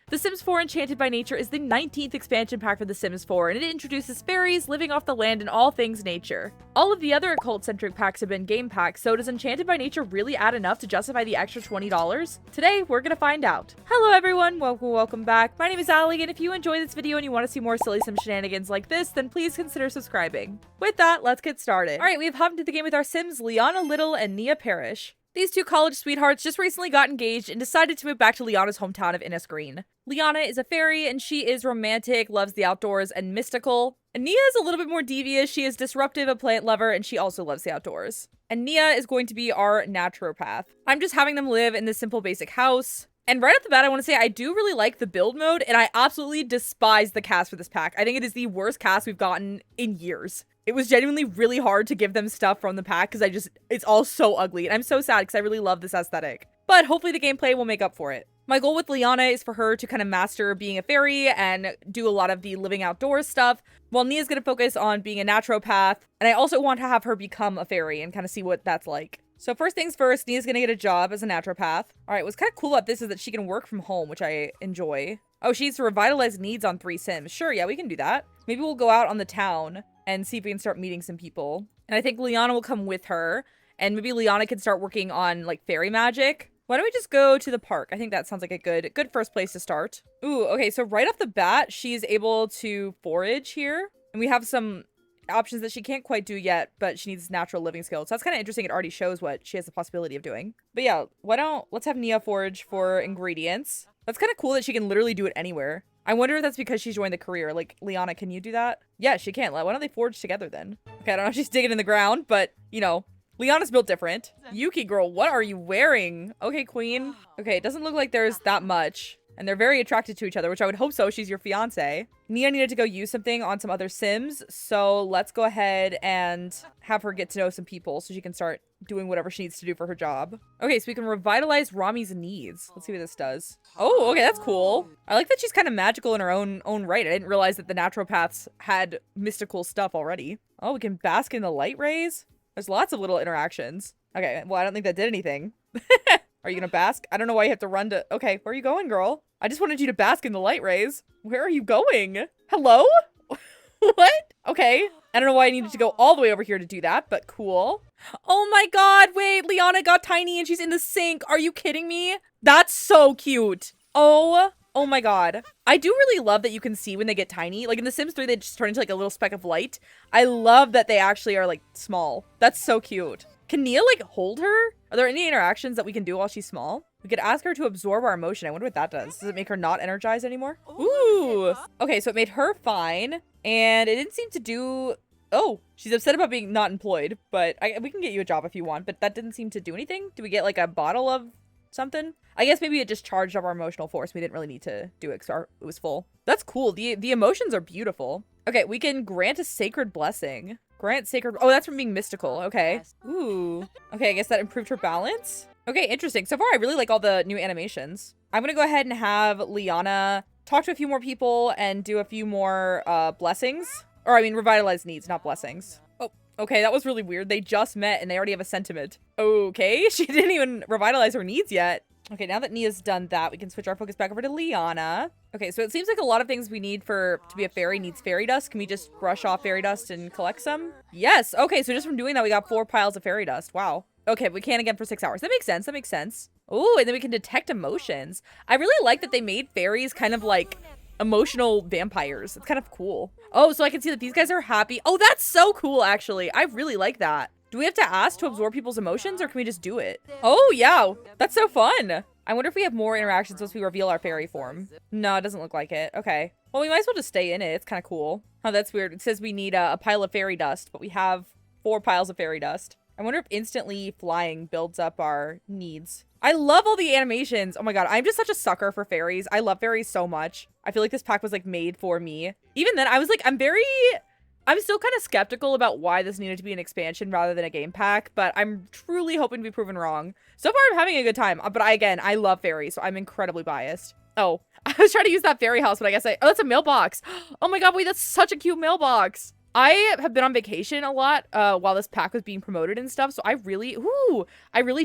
The Sims 4 Enchanted by Nature is the 19th expansion pack for The Sims 4, and it introduces fairies living off the land and all things nature. All of the other occult-centric packs have been game packs, so does Enchanted by Nature really add enough to justify the extra $20? Today, we're gonna find out. Hello everyone, welcome back. My name is Ali, and if you enjoy this video and you want to see more silly Sim shenanigans like this, then please consider subscribing. With that, let's get started. Alright, we've hopped into the game with our Sims, Liana Little and Nia Parrish. These two college sweethearts just recently got engaged and decided to move back to Liana's hometown of Innis Green. Liana is a fairy and she is romantic, loves the outdoors, and mystical. And Nia is a little bit more devious. She is disruptive, a plant lover, and she also loves the outdoors. And Nia is going to be our naturopath. I'm just having them live in this simple basic house. And right off the bat, I want to say I do really like the build mode, and I absolutely despise the cast for this pack. I think it is the worst cast we've gotten in years. It was genuinely really hard to give them stuff from the pack because it's all so ugly. And I'm so sad because I really love this aesthetic. But hopefully the gameplay will make up for it. My goal with Liana is for her to kind of master being a fairy and do a lot of the living outdoors stuff, while Nia's going to focus on being a naturopath. And I also want to have her become a fairy and kind of see what that's like. So first things first, Nia's going to get a job as a naturopath. All right, what's kind of cool about this is that she can work from home, which I enjoy. Oh, she needs to revitalize needs on 3 Sims. Sure, yeah, we can do that. Maybe we'll go out on the town and see if we can start meeting some people. And I think Liana will come with her, and maybe Liana can start working on like fairy magic. Why don't we just go to the park? I think that sounds like a good first place to start. Ooh, okay, so right off the bat, she's able to forage here. And we have some options that she can't quite do yet, but she needs natural living skills. So that's kind of interesting. It already shows what she has the possibility of doing. But yeah, let's have Nia forage for ingredients. That's kind of cool that she can literally do it anywhere. I wonder if that's because she's joined the career. Like, Liana, can you do that? Yeah, she can. Why don't they forge together then? Okay, I don't know if she's digging in the ground, but, you know, Liana's built different. Yuki girl, what are you wearing? Okay, queen. Okay, it doesn't look like there's that much. And they're very attracted to each other, which I would hope so. She's your fiance. Nia needed to go use something on some other Sims. So let's go ahead and have her get to know some people so she can start doing whatever she needs to do for her job. Okay, so we can revitalize Rami's needs. Let's see what this does. Oh, okay, that's cool. I like that she's kind of magical in her own right. I didn't realize that the naturopaths had mystical stuff already. Oh, we can bask in the light rays. There's lots of little interactions. Okay, well, I don't think that did anything. Are you gonna bask? I don't know why you have to run to... Okay, where are you going, girl? I just wanted you to bask in the light rays. Where are you going? Hello? What? Okay. I don't know why I needed to go all the way over here to do that, but cool. Oh my god, wait, Liana got tiny and she's in the sink. Are you kidding me? That's so cute. Oh my god. I do really love that you can see when they get tiny. Like in The Sims 3, they just turn into like a little speck of light. I love that they actually are like small. That's so cute. Can Nia like hold her? Are there any interactions that we can do while she's small? We could ask her to absorb our emotion. I wonder what that does. Does it make her not energized anymore? Ooh. Okay, so it made her fine. And it didn't seem to do... Oh, she's upset about being not employed. But we can get you a job if you want. But that didn't seem to do anything. Do we get like a bottle of something? I guess maybe it just charged up our emotional force. We didn't really need to do it because it was full. That's cool. The emotions are beautiful. Okay, we can grant a sacred blessing. Grant sacred... Oh, that's from being mystical. Okay. Ooh. Okay, I guess that improved her balance. Okay, interesting. So far, I really like all the new animations. I'm gonna go ahead and have Liana talk to a few more people and do a few more blessings. Or, I mean, revitalize needs, not blessings. Oh, okay, that was really weird. They just met and they already have a sentiment. Okay, she didn't even revitalize her needs yet. Okay, now that Nia's done that, we can switch our focus back over to Liana. Okay, so it seems like a lot of things we need to be a fairy needs fairy dust. Can we just brush off fairy dust and collect some? Yes. Okay, so just from doing that, we got 4 piles of fairy dust. Wow. Okay, we can again for 6 hours. That makes sense. That makes sense. Oh, and then we can detect emotions. I really like that they made fairies kind of like emotional vampires. It's kind of cool. Oh, so I can see that these guys are happy. Oh, that's so cool, actually. I really like that. Do we have to ask to absorb people's emotions, or can we just do it? Oh, yeah. That's so fun. I wonder if we have more interactions once we reveal our fairy form. No, it doesn't look like it. Okay. Well, we might as well just stay in it. It's kind of cool. Oh, that's weird. It says we need a pile of fairy dust, but we have 4 piles of fairy dust. I wonder if instantly flying builds up our needs. I love all the animations. Oh my god, I'm just such a sucker for fairies. I love fairies so much. I feel like this pack was like made for me. Even then, I was like, I'm still kind of skeptical about why this needed to be an expansion rather than a game pack, but I'm truly hoping to be proven wrong. So far, I'm having a good time, but I love fairies, so I'm incredibly biased. Oh, I was trying to use that fairy house, but I guess oh, that's a mailbox. Oh my god, wait, that's such a cute mailbox. I have been on vacation a lot while this pack was being promoted and stuff, so I really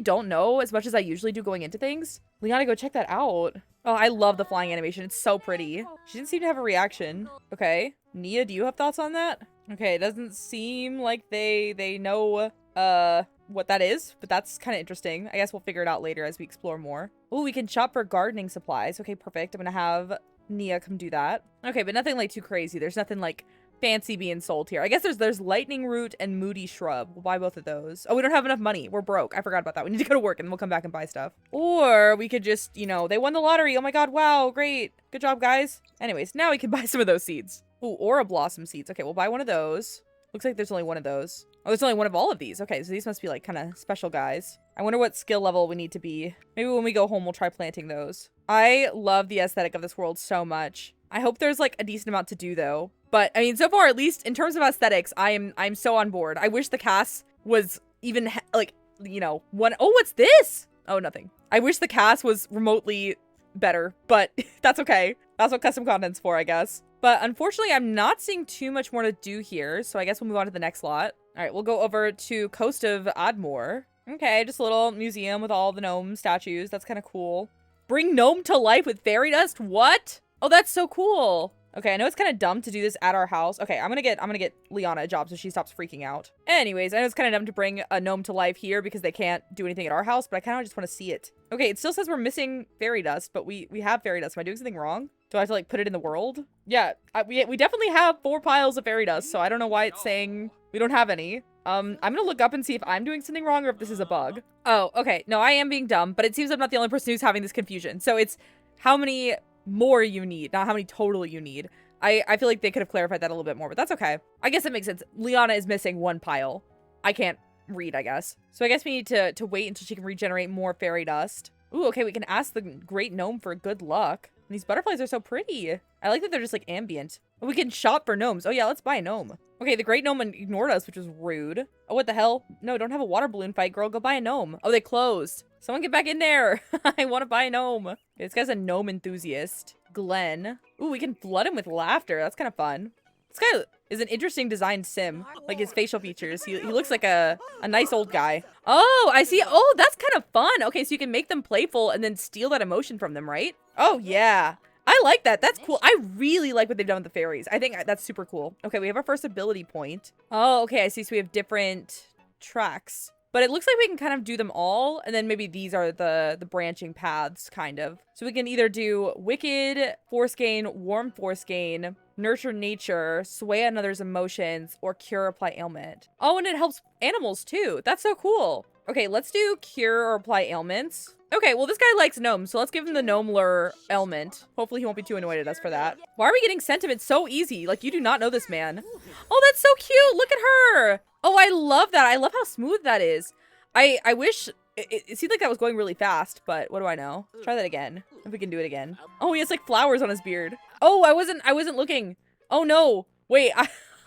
don't know as much as I usually do going into things. Liana, go check that out. Oh, I love the flying animation. It's so pretty. She didn't seem to have a reaction. Okay. Nia, do you have thoughts on that? Okay, it doesn't seem like they know what that is, but that's kind of interesting. I guess we'll figure it out later as we explore more. Oh, we can shop for gardening supplies. Okay, perfect. I'm gonna have Nia come do that. Okay, but nothing like too crazy. There's nothing like fancy being sold here. I guess there's lightning root and moody shrub. We'll buy both of those. Oh, we don't have enough money. We're broke. I forgot about that. We need to go to work and then we'll come back and buy stuff. Or we could just, you know, they won the lottery. Oh my god, wow, great. Good job, guys. Anyways, now we can buy some of those seeds. Ooh, aura blossom seeds. Okay, we'll buy one of those. Looks like there's only one of those. Oh, there's only one of all of these. Okay, so these must be like kind of special guys. I wonder what skill level we need to be. Maybe when we go home, we'll try planting those. I love the aesthetic of this world so much. I hope there's like a decent amount to do though. But I mean, so far, at least in terms of aesthetics, I'm so on board. I wish the cast was even like, you know, one. Oh, what's this? Oh, nothing. I wish the cast was remotely better, but that's okay. That's what custom content's for, I guess. But unfortunately, I'm not seeing too much more to do here. So I guess we'll move on to the next lot. All right, we'll go over to Coast of Admore. Okay, just a little museum with all the gnome statues. That's kind of cool. Bring gnome to life with fairy dust? What? Oh, that's so cool. Okay, I know it's kind of dumb to do this at our house. Okay, I'm gonna get Liana a job so she stops freaking out. Anyways, I know it's kind of dumb to bring a gnome to life here because they can't do anything at our house, but I kind of just want to see it. Okay, it still says we're missing fairy dust, but we have fairy dust. Am I doing something wrong? Do I have to like put it in the world? Yeah, we definitely have 4 piles of fairy dust, so I don't know why it's saying we don't have any. I'm gonna look up and see if I'm doing something wrong or if this is a bug. Oh, okay. No, I am being dumb, but it seems I'm not the only person who's having this confusion. So it's how many more you need, not how many total you need. I feel like they could have clarified that a little bit more, but that's okay. I guess it makes sense. Liana is missing 1 pile. I can't read, I guess. So I guess we need to wait until she can regenerate more fairy dust. Ooh, okay, we can ask the great gnome for good luck. And these butterflies are so pretty. I like that they're just like ambient. Oh, we can shop for gnomes. Oh yeah, let's buy a gnome. Okay, the great gnome ignored us, which was rude. Oh, what the hell? No, don't have a water balloon fight, girl. Go buy a gnome. Oh, they closed. Someone get back in there. I want to buy a gnome. Okay, this guy's a gnome enthusiast. Glenn. Ooh, we can flood him with laughter. That's kind of fun. This guy is an interesting designed sim. Like his facial features. He looks like a nice old guy. Oh, I see. Oh, that's kind of fun. Okay, so you can make them playful and then steal that emotion from them, right? Oh, yeah. I like that. That's cool. I really like what they've done with the fairies. I think that's super cool. Okay, we have our first ability point. Oh, okay, I see. So we have different tracks. But it looks like we can kind of do them all, and then maybe these are the branching paths, kind of. So we can either do Wicked, Force Gain, Warm Force Gain, Nurture Nature, Sway another's emotions, or Cure Apply Ailment. Oh, and it helps animals too. That's so cool. Okay, let's do Cure or Apply Ailments. Okay, well, this guy likes gnomes, so let's give him the gnome lure ailment. Hopefully he won't be too annoyed at us for that. Why are we getting sentiment so easy? Like, you do not know this man. Oh, that's so cute. Look at her. Oh, I love that. I love how smooth that is. I wish it seemed like that was going really fast, but what do I know? Try that again. If we can do it again. Oh, he has like flowers on his beard. Oh, I wasn't looking. Oh no. Wait,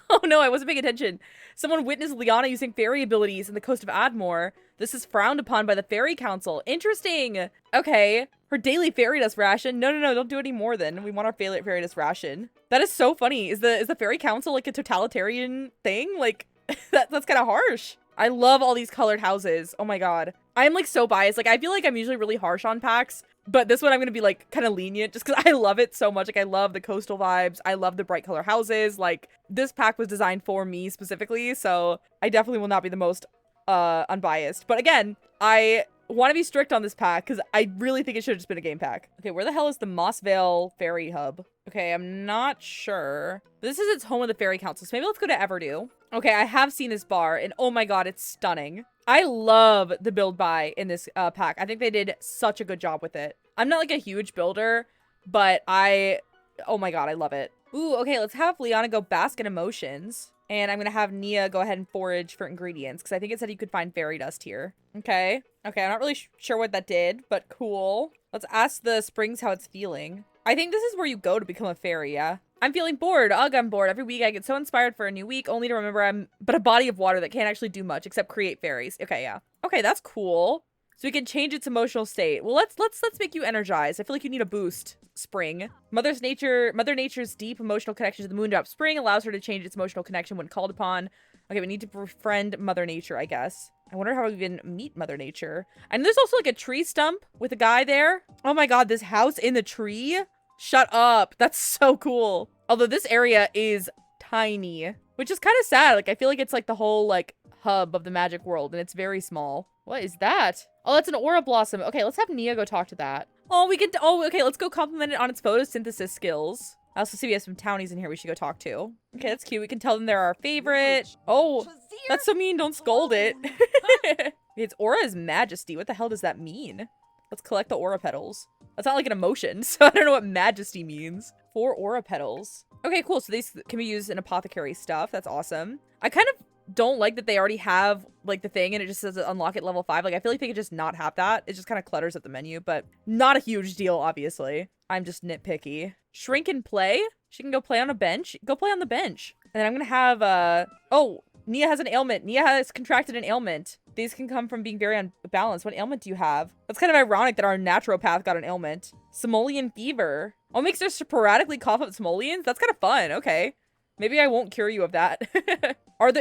oh no, I wasn't paying attention. Someone witnessed Liana using fairy abilities in the Coast of Admore. This is frowned upon by the Fairy Council. Interesting. Okay. Her daily fairy dust ration. No, don't do any more then. We want our fairy dust ration. That is so funny. Is the Fairy Council like a totalitarian thing? Like, that's kind of harsh. I love all these colored houses. Oh my god. I'm like so biased. Like, I feel like I'm usually really harsh on packs, but this one I'm gonna be like kind of lenient just because I love it so much. Like, I love the coastal vibes. I love the bright color houses. Like, this pack was designed for me specifically, so I definitely will not be the most unbiased. But again, I want to be strict on this pack because I really think it should have just been a game pack. Okay, where the hell is the Mossvale Fairy Hub? Okay, I'm not sure. This is its home of the Fairy Council, so maybe let's go to Everdew. Okay, I have seen this bar, and oh my god, it's stunning. I love the build buy in this pack. I think they did such a good job with it. I'm not like a huge builder, but oh my god, I love it. Ooh, okay, let's have Liana go bask in emotions. And I'm gonna have Nia go ahead and forage for ingredients, because I think it said you could find fairy dust here. Okay. Okay, I'm not really sure what that did, but cool. Let's ask the springs how it's feeling. I think this is where you go to become a fairy, yeah? I'm feeling bored. Ugh, I'm bored. Every week I get so inspired for a new week, only to remember I'm but a body of water that can't actually do much except create fairies. Okay, yeah. Okay, that's cool. So we can change its emotional state. Well, let's make you energized. I feel like you need a boost. Spring. Mother Nature's deep emotional connection to the Moondrop Spring allows her to change its emotional connection when called upon. Okay, we need to befriend Mother Nature, I guess. I wonder how we even meet Mother Nature. And there's also like a tree stump with a guy there. Oh my god, this house in the tree? Shut up. That's so cool. Although this area is tiny, which is kind of sad. Like, I feel like it's like the whole like hub of the magic world and it's very small. What is that? Oh, that's an aura blossom. Okay, let's have Nia go talk to that. Oh, we can, okay, let's go compliment it on its photosynthesis skills. I also see we have some townies in here we should go talk to. Okay, that's cute. We can tell them they're our favorite. Oh, that's so mean. Don't scold it. Its aura is majesty. What the hell does that mean? Let's collect the aura petals. That's not like an emotion, so I don't know what majesty means. 4 aura petals. Okay, cool. So these can be used in apothecary stuff. That's awesome. I kind of don't like that they already have like the thing and it just says unlock at level 5. Like, I feel like they could just not have that. It just kind of clutters up the menu, but not a huge deal, obviously. I'm just nitpicky. Shrink and play. She can go play on a bench. Go play on the bench. And then I'm gonna have, oh, Nia has an ailment. Nia has contracted an ailment. These can come from being very unbalanced. What ailment do you have? That's kind of ironic that our naturopath got an ailment. Simoleon fever. Oh, makes her sporadically cough up simoleons? That's kind of fun. Okay. Maybe I won't cure you of that.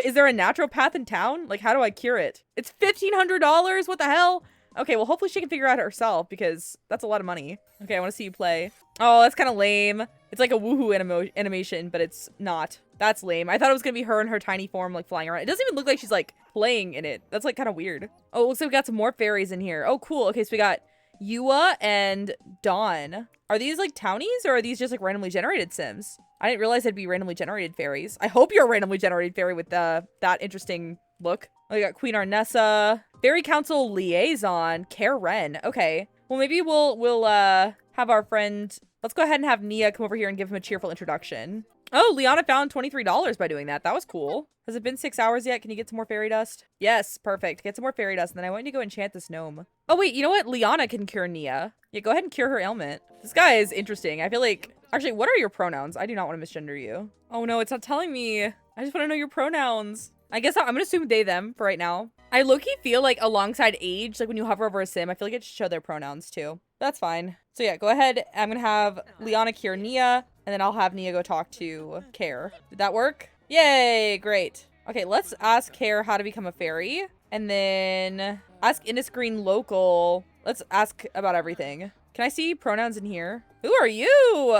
Is there a naturopath in town? Like, how do I cure it? It's $1,500? What the hell? Okay, well, hopefully she can figure it out herself because that's a lot of money. Okay, I want to see you play. Oh, that's kind of lame. It's like a woohoo animation, but it's not. That's lame. I thought it was going to be her in her tiny form, like, flying around. It doesn't even look like she's, like, playing in it. That's, like, kind of weird. Oh, it looks like we got some more fairies in here. Oh, cool. Okay, so we got Yua and Dawn. Are these, like, townies, or are these just, like, randomly generated Sims? I didn't realize they'd be randomly generated fairies. I hope you're a randomly generated fairy with that interesting look. Oh, we got Queen Arnessa. Fairy Council Liaison. Care Wren. Okay. Well, maybe we'll have our friend... Let's go ahead and have Nia come over here and give him a cheerful introduction. Oh, Liana found $23 by doing that. That was cool. Has it been 6 hours yet? Can you get some more fairy dust? Yes, perfect. Get some more fairy dust, and then I want you to go enchant this gnome. Oh, wait, you know what? Liana can cure Nia. Yeah, go ahead and cure her ailment. This guy is interesting. I feel like... Actually, what are your pronouns? I do not want to misgender you. Oh, no, it's not telling me. I just want to know your pronouns. I guess I'm going to assume they, them for right now. I low-key feel like alongside age, like when you hover over a sim, I feel like it should show their pronouns too. That's fine. So yeah, go ahead. I'm going to have Liana cure Nia, and then I'll have Nia go talk to Care. Did that work? Yay, great. Okay, let's ask Care how to become a fairy, and then ask Indiscreen Local. Let's ask about everything. Can I see pronouns in here? Who are you?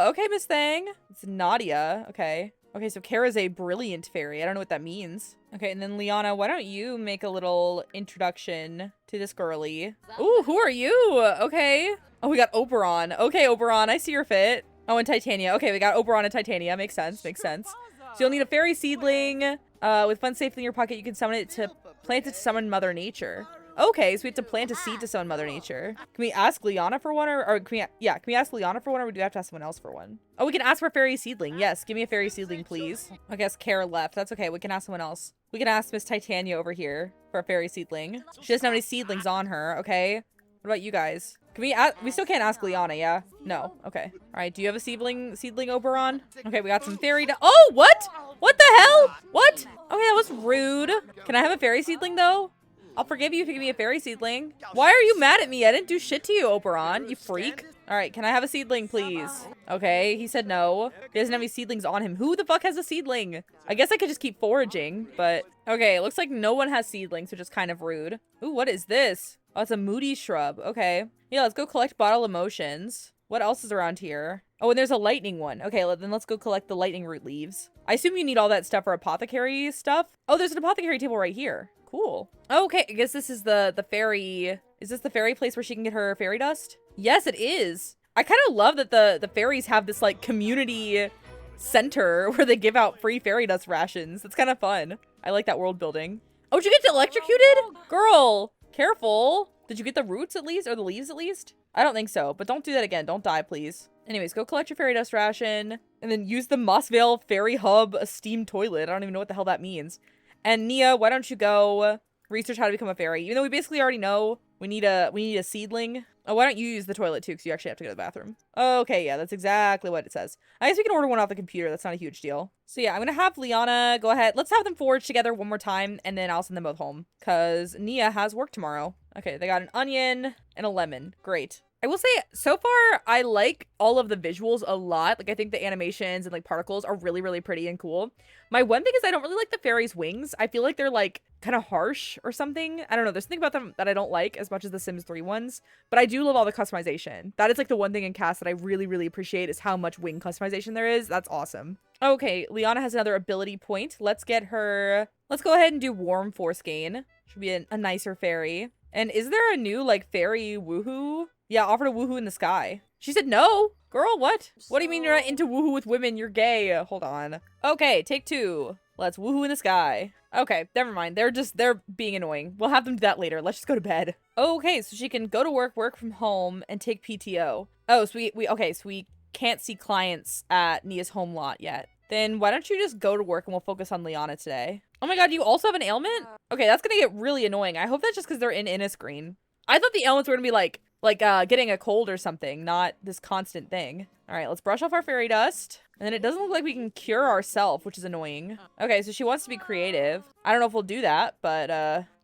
Okay, Miss Thang. It's Nadia. Okay. Okay, so Kara's a brilliant fairy. I don't know what that means. Okay, and then Liana, why don't you make a little introduction to this girly? Ooh, who are you? Okay. Oh, we got Oberon. Okay, Oberon, I see your fit. Oh, and Titania. Okay, we got Oberon and Titania. Makes sense, makes sense. So you'll need a fairy seedling. With fun safely in your pocket, you can summon it to plant it to summon Mother Nature. Okay, so we have to plant a seed to summon Mother Nature. Can we ask Liana for one, or can we ask Liana for one, or do we have to ask someone else for one? Oh, we can ask for a fairy seedling. Yes, give me a fairy seedling, please. I guess Kara left. That's okay. We can ask someone else. We can ask Miss Titania over here for a fairy seedling. She doesn't have any seedlings on her. Okay. What about you guys? Can we ask? We still can't ask Liana, yeah? No. Okay. All right. Do you have a seedling, Oberon? Okay, we got some fairy. Oh, what? What the hell? What? Okay, that was rude. Can I have a fairy seedling though? I'll forgive you if you give me a fairy seedling. Why are you mad at me? I didn't do shit to you, Oberon. You freak. All right, can I have a seedling, please? Okay, he said no. He doesn't have any seedlings on him. Who the fuck has a seedling? I guess I could just keep foraging, but... Okay, it looks like no one has seedlings, which is kind of rude. Ooh, what is this? Oh, it's a moody shrub. Okay. Yeah, let's go collect bottle emotions. What else is around here? Oh, and there's a lightning one. Okay, then let's go collect the lightning root leaves. I assume you need all that stuff for apothecary stuff. Oh, there's an apothecary table right here. Cool. Okay, I guess this is the fairy. Is this the fairy place where she can get her fairy dust? Yes, it is. I kind of love that the fairies have this like community center where they give out free fairy dust rations. It's kind of fun. I like that world building. Oh, did you get electrocuted? Girl, careful. Did you get the roots at least, or the leaves at least? I don't think so, but don't do that again. Don't die, please. Anyways, go collect your fairy dust ration and then use the Mossvale Fairy Hub steam toilet. I don't even know what the hell that means. And Nia, why don't you go research how to become a fairy? Even though we basically already know we need a seedling. Oh, why don't you use the toilet too? Because you actually have to go to the bathroom. Okay, yeah, that's exactly what it says. I guess we can order one off the computer. That's not a huge deal. So yeah, I'm gonna have Liana go ahead. Let's have them forge together one more time, and then I'll send them both home. Because Nia has work tomorrow. Okay, they got an onion and a lemon. Great. I will say, so far, I like all of the visuals a lot. Like, I think the animations and, like, particles are really, really pretty and cool. My one thing is I don't really like the fairy's wings. I feel like they're, like, kind of harsh or something. I don't know. There's something about them that I don't like as much as the Sims 3 ones. But I do love all the customization. That is, like, the one thing in Cast that I really, really appreciate is how much wing customization there is. That's awesome. Okay, Liana has another ability point. Let's get her... Let's go ahead and do Warm Force Gain. Should be a nicer fairy. And is there a new, like, fairy woohoo? Yeah, offered a woohoo in the sky. She said no. Girl, what? What do you mean you're not into woohoo with women? You're gay. Hold on. Okay, take 2. Let's woohoo in the sky. Okay, never mind. They're being annoying. We'll have them do that later. Let's just go to bed. Okay, so she can go to work from home, and take PTO. Oh, so we can't see clients at Nia's home lot yet. Then why don't you just go to work and we'll focus on Liana today. Oh my god, you also have an ailment? Okay, that's gonna get really annoying. I hope that's just because they're in Innis Green. I thought the ailments were gonna be like getting a cold or something, not this constant thing. All right, let's brush off our fairy dust. And then it doesn't look like we can cure ourselves, which is annoying. Okay, so she wants to be creative. I don't know if we'll do that, but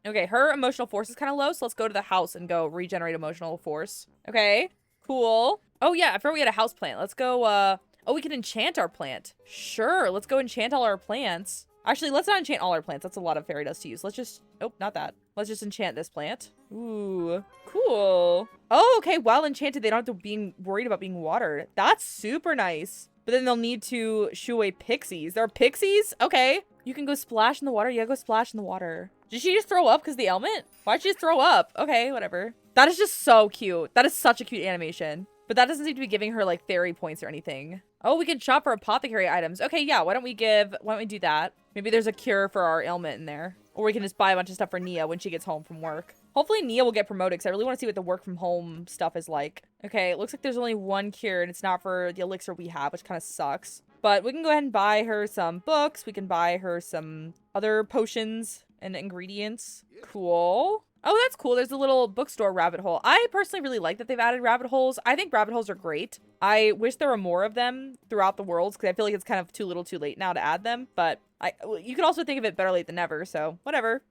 okay, her emotional force is kind of low, so let's go to the house and go regenerate emotional force. Okay, cool. Oh yeah, I forgot we had a house plant. Let's go, oh, we can enchant our plant. Sure, let's go enchant all our plants. Actually, let's not enchant all our plants. That's a lot of fairy dust to use. Let's just... Oh, not that. Let's just enchant this plant. Ooh, cool. Oh, okay. While enchanted, they don't have to be worried about being watered. That's super nice. But then they'll need to shoo away pixies. There are pixies? Okay. You can go splash in the water. Yeah, go splash in the water. Did she just throw up because of the ailment? Why'd she just throw up? Okay, whatever. That is just so cute. That is such a cute animation. But that doesn't seem to be giving her, like, fairy points or anything. Oh, we can shop for apothecary items. Okay, yeah, why don't we do that? Maybe there's a cure for our ailment in there. Or we can just buy a bunch of stuff for Nia when she gets home from work. Hopefully Nia will get promoted, because I really want to see what the work from home stuff is like. Okay, it looks like there's only one cure, and it's not for the elixir we have, which kind of sucks. But we can go ahead and buy her some books. We can buy her some other potions and ingredients. Cool. Oh, that's cool. There's a little bookstore rabbit hole. I personally really like that they've added rabbit holes. I think rabbit holes are great. I wish there were more of them throughout the worlds because I feel like it's kind of too little too late now to add them. But you could also think of it better late than never. So whatever.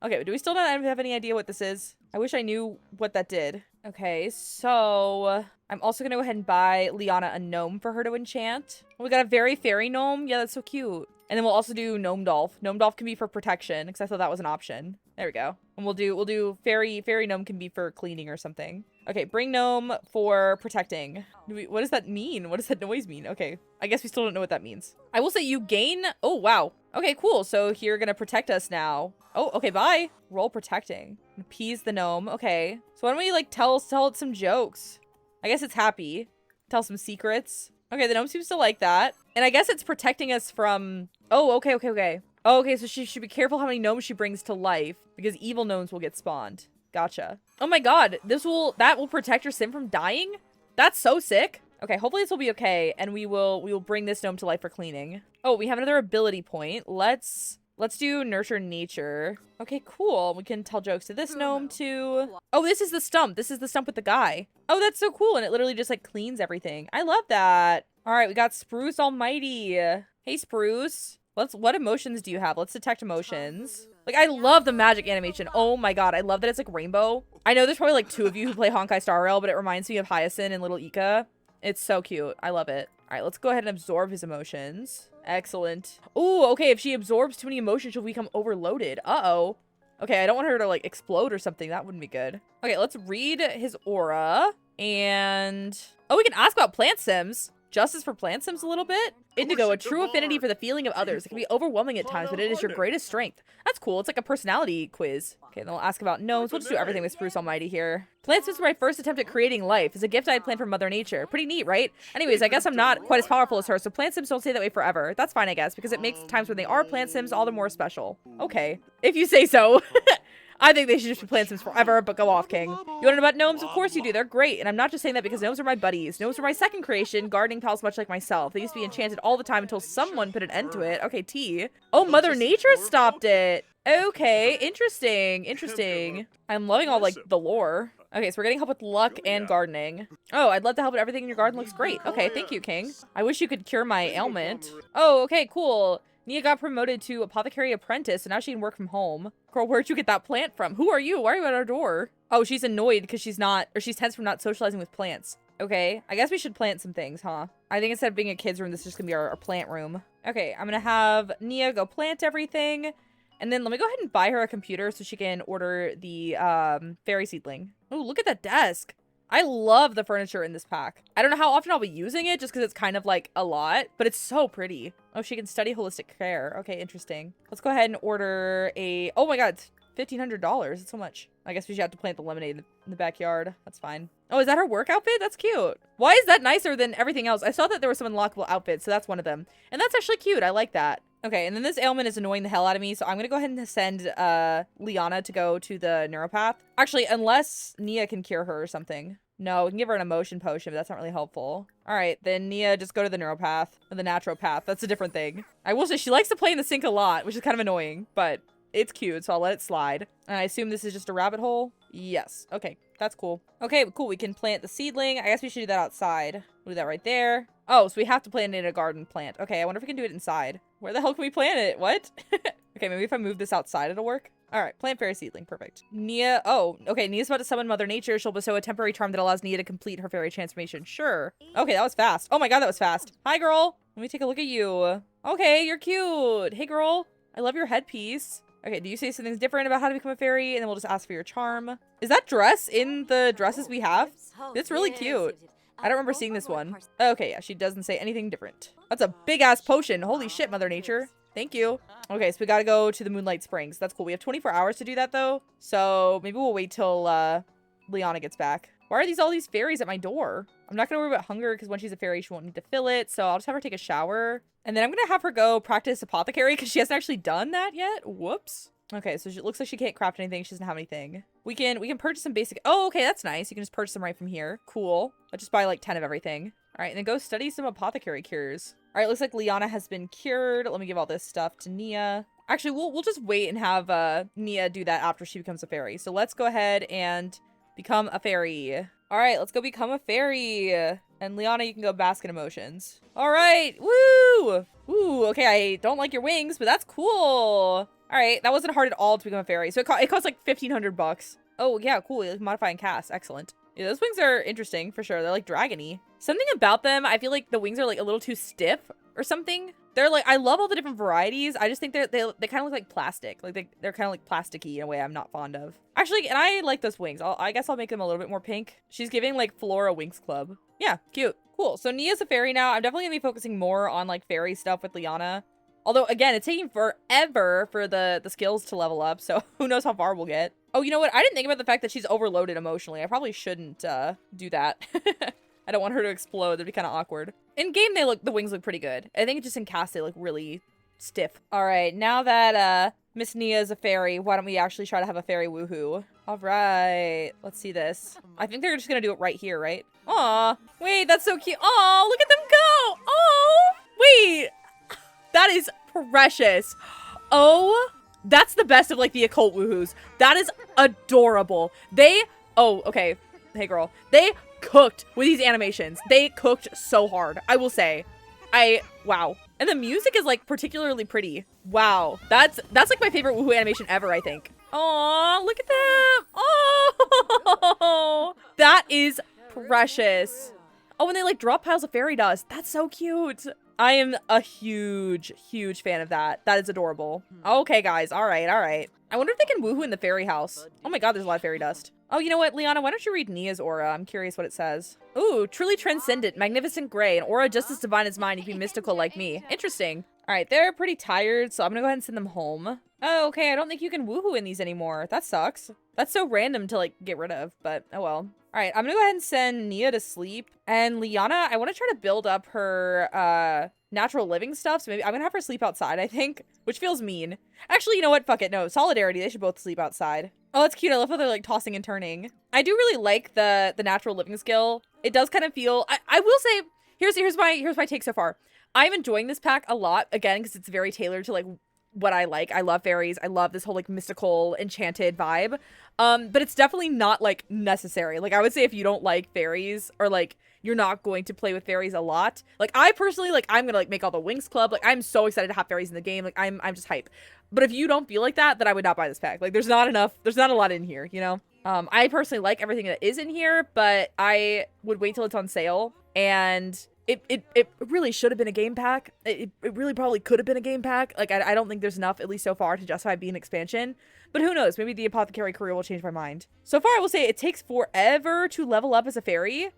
Okay, do we still not have any idea what this is? I wish I knew what that did. Okay, so I'm also going to go ahead and buy Liana a gnome for her to enchant. We got a very fairy gnome. Yeah, that's so cute. And then we'll also do Gnome Dolph. Gnome Dolph can be for protection because I thought that was an option. There we go. And we'll do fairy gnome can be for cleaning or something. Okay, bring gnome for protecting. What does that mean? What does that noise mean? Okay, I guess we still don't know what that means. I will say you gain. Oh, wow. Okay, cool. So you're gonna protect us now. Oh, okay, bye. Roll protecting. Appease the gnome. Okay. So why don't we like tell it some jokes? I guess it's happy. Tell some secrets. Okay, the gnome seems to like that. And I guess it's protecting us from... Oh, okay. Oh, okay, so she should be careful how many gnomes she brings to life because evil gnomes will get spawned. Gotcha. Oh my god, that will protect your sim from dying? That's so sick. Okay, hopefully this will be okay, and we will bring this gnome to life for cleaning. Oh, we have another ability point. Let's do Nurture Nature. Okay, cool. We can tell jokes to this gnome too. Oh, this is the stump. This is the stump with the guy. Oh, that's so cool, and it literally just like cleans everything. I love that. All right, we got Spruce Almighty. Hey, Spruce. What emotions do you have? Let's detect emotions. Like, I love the magic animation. Oh my god, I love that it's like rainbow. I know there's probably like 2 of you who play Honkai Star Rail, but it reminds me of Hyacinth and Little Ika. It's so cute. I love it. All right, let's go ahead and absorb his emotions. Excellent. Ooh, okay, if she absorbs too many emotions, she'll become overloaded. Uh-oh. Okay, I don't want her to like explode or something. That wouldn't be good. Okay, let's read his aura. And... oh, we can ask about plant sims. Justice for plant sims a little bit. Indigo, a true affinity for the feeling of others. It can be overwhelming at times, but it is your greatest strength. That's cool. It's like a personality quiz. Okay, then we'll ask about gnomes. We'll just do everything with Spruce Almighty here. Plant sims were my first attempt at creating life. It's a gift I had planned from Mother Nature. Pretty neat, right? Anyways, I guess I'm not quite as powerful as her, so plant sims don't stay that way forever. That's fine, I guess, because it makes times when they are plant sims all the more special. Okay, if you say so. I think they should just be plant sims forever, but go off, King. You want to know about gnomes? Of course you do. They're great. And I'm not just saying that because gnomes are my buddies. Gnomes were my second creation, gardening pals much like myself. They used to be enchanted all the time until someone put an end to it. Okay, T. Oh, Mother Nature stopped it. Okay, interesting. I'm loving all, like, the lore. Okay, so we're getting help with luck and gardening. Oh, I'd love to help with everything in your garden looks great. Okay, thank you, King. I wish you could cure my ailment. Oh, okay, cool. Nia got promoted to apothecary apprentice, so now she can work from home. Girl, where'd you get that plant from? Who are you? Why are you at our door? Oh, she's annoyed because she's tense from not socializing with plants. Okay, I guess we should plant some things, huh? I think instead of being a kid's room, this is just gonna be our plant room. Okay, I'm gonna have Nia go plant everything. And then let me go ahead and buy her a computer so she can order the fairy seedling. Oh, look at that desk. I love the furniture in this pack. I don't know how often I'll be using it just because it's kind of like a lot, but it's so pretty. Oh, she can study holistic care. Okay, interesting. Let's go ahead and order a, oh my God, it's $1,500. It's so much. I guess we should have to plant the lemonade in the backyard. That's fine. Oh, is that her work outfit? That's cute. Why is that nicer than everything else? I saw that there were some unlockable outfits, so that's one of them. And that's actually cute. I like that. Okay, and then this ailment is annoying the hell out of me, so I'm gonna go ahead and send Liana to go to the neuropath. Actually, unless Nia can cure her or something. No, we can give her an emotion potion, but that's not really helpful. All right, then Nia, just go to the neuropath, or the naturopath. That's a different thing. I will say she likes to play in the sink a lot, which is kind of annoying, but it's cute, so I'll let it slide. And I assume this is just a rabbit hole? Yes. Okay, that's cool. Okay, cool. We can plant the seedling. I guess we should do that outside. We'll do that right there. Oh, so we have to plant it in a garden plant. Okay, I wonder if we can do it inside. Where the hell can we plant it? What? Okay, maybe if I move this outside, it'll work. All right, plant fairy seedling. Perfect. Nia. Oh, okay. Nia's about to summon Mother Nature. She'll bestow a temporary charm that allows Nia to complete her fairy transformation. Sure. Okay, that was fast. Oh my God, that was fast. Hi, girl. Let me take a look at you. Okay, you're cute. Hey, girl. I love your headpiece. Okay, do you say something's different about how to become a fairy? And then we'll just ask for your charm. Is that dress in the dresses we have? It's really cute. I don't remember seeing this one. Okay, yeah, she doesn't say anything different. That's a big ass potion. Holy shit, Mother Nature. Thank you. Okay, so we gotta go to the Moonlight Springs. That's cool. We have 24 hours to do that though. So maybe we'll wait till Liana gets back. Why are all these fairies at my door? I'm not gonna worry about hunger because when she's a fairy, she won't need to fill it. So I'll just have her take a shower. And then I'm gonna have her go practice apothecary because she hasn't actually done that yet. Whoops. Okay, so it looks like she can't craft anything. She doesn't have anything. We can purchase some basic. Oh, okay, that's nice. You can just purchase them right from here. Cool. Let's just buy like 10 of everything. All right, and then go study some apothecary cures. All right, looks like Liana has been cured. Let me give all this stuff to Nia. Actually, we'll just wait and have Nia do that after she becomes a fairy. So let's go ahead and become a fairy. All right, let's go become a fairy. And Liana, you can go bask in emotions. All right, woo! Ooh, okay, I don't like your wings, but that's cool. All right, that wasn't hard at all to become a fairy. So it costs like 1,500 bucks. Oh, yeah, cool. You can modify and cast. Excellent. Yeah, those wings are interesting for sure. They're like dragony. Something about them, I feel like the wings are like a little too stiff or something. They're like, I love all the different varieties. I just think they kind of look like plastic. Like they're kind of like plasticky in a way I'm not fond of. Actually, and I like those wings. I guess I'll make them a little bit more pink. She's giving like Flora Winx Club. Yeah, cute. Cool. So Nia's a fairy now. I'm definitely gonna be focusing more on like fairy stuff with Liana. Although, again, it's taking forever for the skills to level up, so who knows how far we'll get. Oh, you know what? I didn't think about the fact that she's overloaded emotionally. I probably shouldn't do that. I don't want her to explode. That'd be kind of awkward. In game, the wings look pretty good. I think just in cast, they look really stiff. All right, now that Miss Nia is a fairy, why don't we actually try to have a fairy woohoo? All right, let's see this. I think they're just gonna do it right here, right? Aw, wait, that's so cute. Aw, look at them go. Oh, wait. That is precious. Oh, that's the best of like the occult woohoos. That is adorable. Oh, okay. Hey girl, they cooked with these animations. They cooked so hard. I will say, wow. And the music is like particularly pretty. Wow. That's like my favorite woohoo animation ever, I think. Oh, look at them. Oh, that is precious. Oh, and they like drop piles of fairy dust. That's so cute. I am a huge, huge fan of that. That is adorable. Okay, guys. All right, all right. I wonder if they can woohoo in the fairy house. Oh my God, there's a lot of fairy dust. Oh, you know what, Liana, why don't you read Nia's aura? I'm curious what it says. Ooh, truly transcendent, magnificent gray, an aura just as divine as mine. You can be mystical like me. Interesting. All right, they're pretty tired, so I'm gonna go ahead and send them home. Oh, okay, I don't think you can woohoo in these anymore. That sucks. That's so random to, like, get rid of, but oh well. All right, I'm gonna go ahead and send Nia to sleep. And Liana, I want to try to build up her natural living stuff. So maybe I'm gonna have her sleep outside, I think, which feels mean. Actually, you know what? Fuck it. No, solidarity. They should both sleep outside. Oh, that's cute. I love how they're like tossing and turning. I do really like the natural living skill. It does kind of feel. I will say, here's my take so far. I'm enjoying this pack a lot again because it's very tailored to like what I like. I love fairies. I love this whole like mystical enchanted vibe. But it's definitely not like necessary. Like I would say if you don't like fairies or like you're not going to play with fairies a lot. Like I personally like I'm gonna like make all the Winx Club. Like I'm so excited to have fairies in the game. Like I'm just hype. But if you don't feel like that, then I would not buy this pack. Like there's not a lot in here, you know? I personally like everything that is in here, but I would wait till it's on sale. And it really should have been a game pack. It really probably could have been a game pack. Like, I don't think there's enough, at least so far, to justify being an expansion. But who knows? Maybe the Apothecary career will change my mind. So far, I will say it takes forever to level up as a fairy.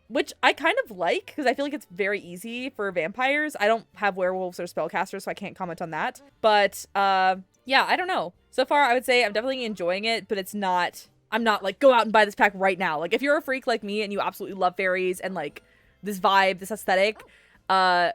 Which I kind of like, because I feel like it's very easy for vampires. I don't have werewolves or spellcasters, so I can't comment on that. But, yeah, I don't know. So far, I would say I'm definitely enjoying it, but it's not... I'm not like, go out and buy this pack right now. Like, if you're a freak like me and you absolutely love fairies and, like, this vibe, this aesthetic, or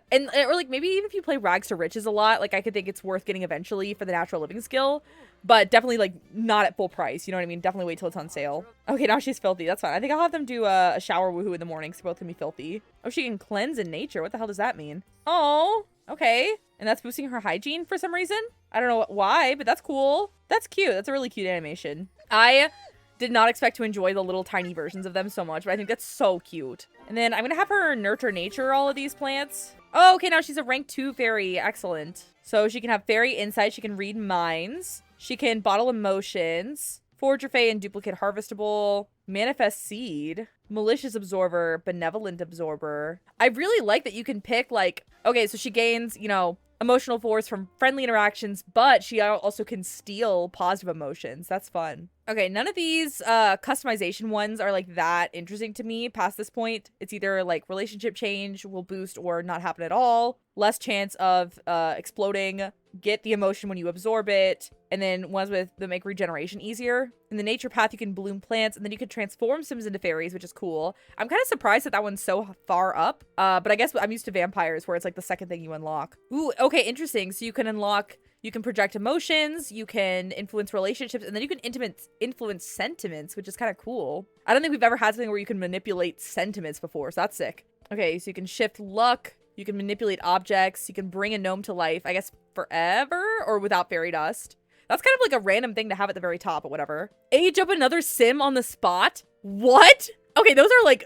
like maybe even if you play Rags to Riches a lot, like I could think it's worth getting eventually for the natural living skill, but definitely like not at full price, you know what I mean? Definitely wait till it's on sale. Okay, now she's filthy. That's fine. I think I'll have them do a shower woohoo in the morning, so both can be filthy. Oh, she can cleanse in nature. What the hell does that mean? Oh, okay. And that's boosting her hygiene for some reason. I don't know why, but that's cool. That's cute. That's a really cute animation. I did not expect to enjoy the little tiny versions of them so much, but I think that's so cute. And then I'm gonna have her nurture nature all of these plants. Oh, okay, now she's a rank 2 fairy. Excellent. So she can have fairy insight. She can read minds. She can bottle emotions. Forager Fey and duplicate harvestable. Manifest seed. Malicious absorber. Benevolent absorber. I really like that you can pick like, okay, so she gains, you know, emotional force from friendly interactions, but she also can steal positive emotions. That's fun. Okay, none of these customization ones are like that interesting to me past this point. It's either like relationship change will boost or not happen at all, less chance of exploding, get the emotion when you absorb it, and then ones with that make regeneration easier. In the nature path, you can bloom plants, and then you can transform Sims into fairies, which is cool. I'm kind of surprised that that one's so far up, but I guess I'm used to vampires where it's like the second thing you unlock. Ooh, okay, interesting. So you can unlock... You can project emotions, you can influence relationships, and then you can influence sentiments, which is kind of cool. I don't think we've ever had something where you can manipulate sentiments before, so that's sick. Okay, so you can shift luck, you can manipulate objects, you can bring a gnome to life, I guess forever, or without fairy dust. That's kind of like a random thing to have at the very top, but whatever. Age up another sim on the spot? What? Okay, those are like...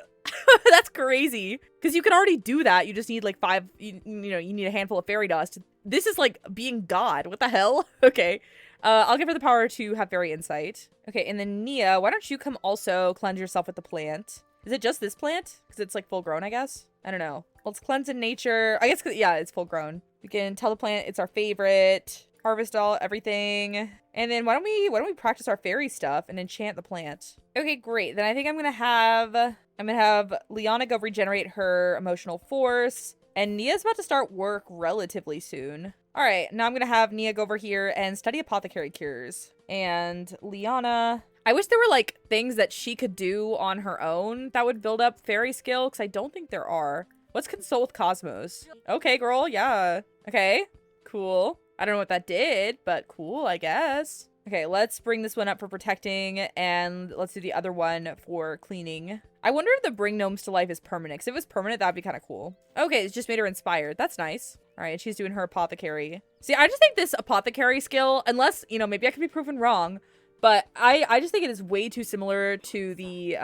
That's crazy. Because you can already do that. You just need like 5, you know, you need a handful of fairy dust. This is like being God. What the hell? Okay. I'll give her the power to have fairy insight. Okay, and then Nia, why don't you come also cleanse yourself with the plant? Is it just this plant? Because it's like full grown, I guess? I don't know. Well, it's cleanse in nature. I guess, yeah, it's full grown. We can tell the plant it's our favorite. Harvest all everything. And then why don't we practice our fairy stuff and enchant the plant? Okay, great. Then I think I'm gonna have Liana go regenerate her emotional force. And Nia's about to start work relatively soon. All right, now I'm gonna have Nia go over here and study apothecary cures. And Liana, I wish there were like things that she could do on her own that would build up fairy skill, because I don't think there are. Let's consult with Cosmos. Okay, girl, yeah. Okay, cool. I don't know what that did, but cool, I guess. Okay, let's bring this one up for protecting, and let's do the other one for cleaning. I wonder if the bring gnomes to life is permanent, because if it was permanent, that'd be kind of cool. Okay, it's just made her inspired. That's nice. All right, she's doing her apothecary. See, I just think this apothecary skill, unless, you know, maybe I could be proven wrong, but I just think it is way too similar to the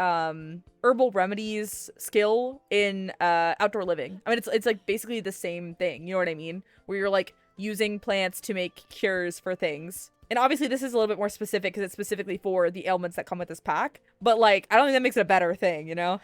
herbal remedies skill in outdoor living. I mean, it's like basically the same thing, you know what I mean? Where you're like using plants to make cures for things. And obviously this is a little bit more specific because it's specifically for the ailments that come with this pack. But like, I don't think that makes it a better thing, you know?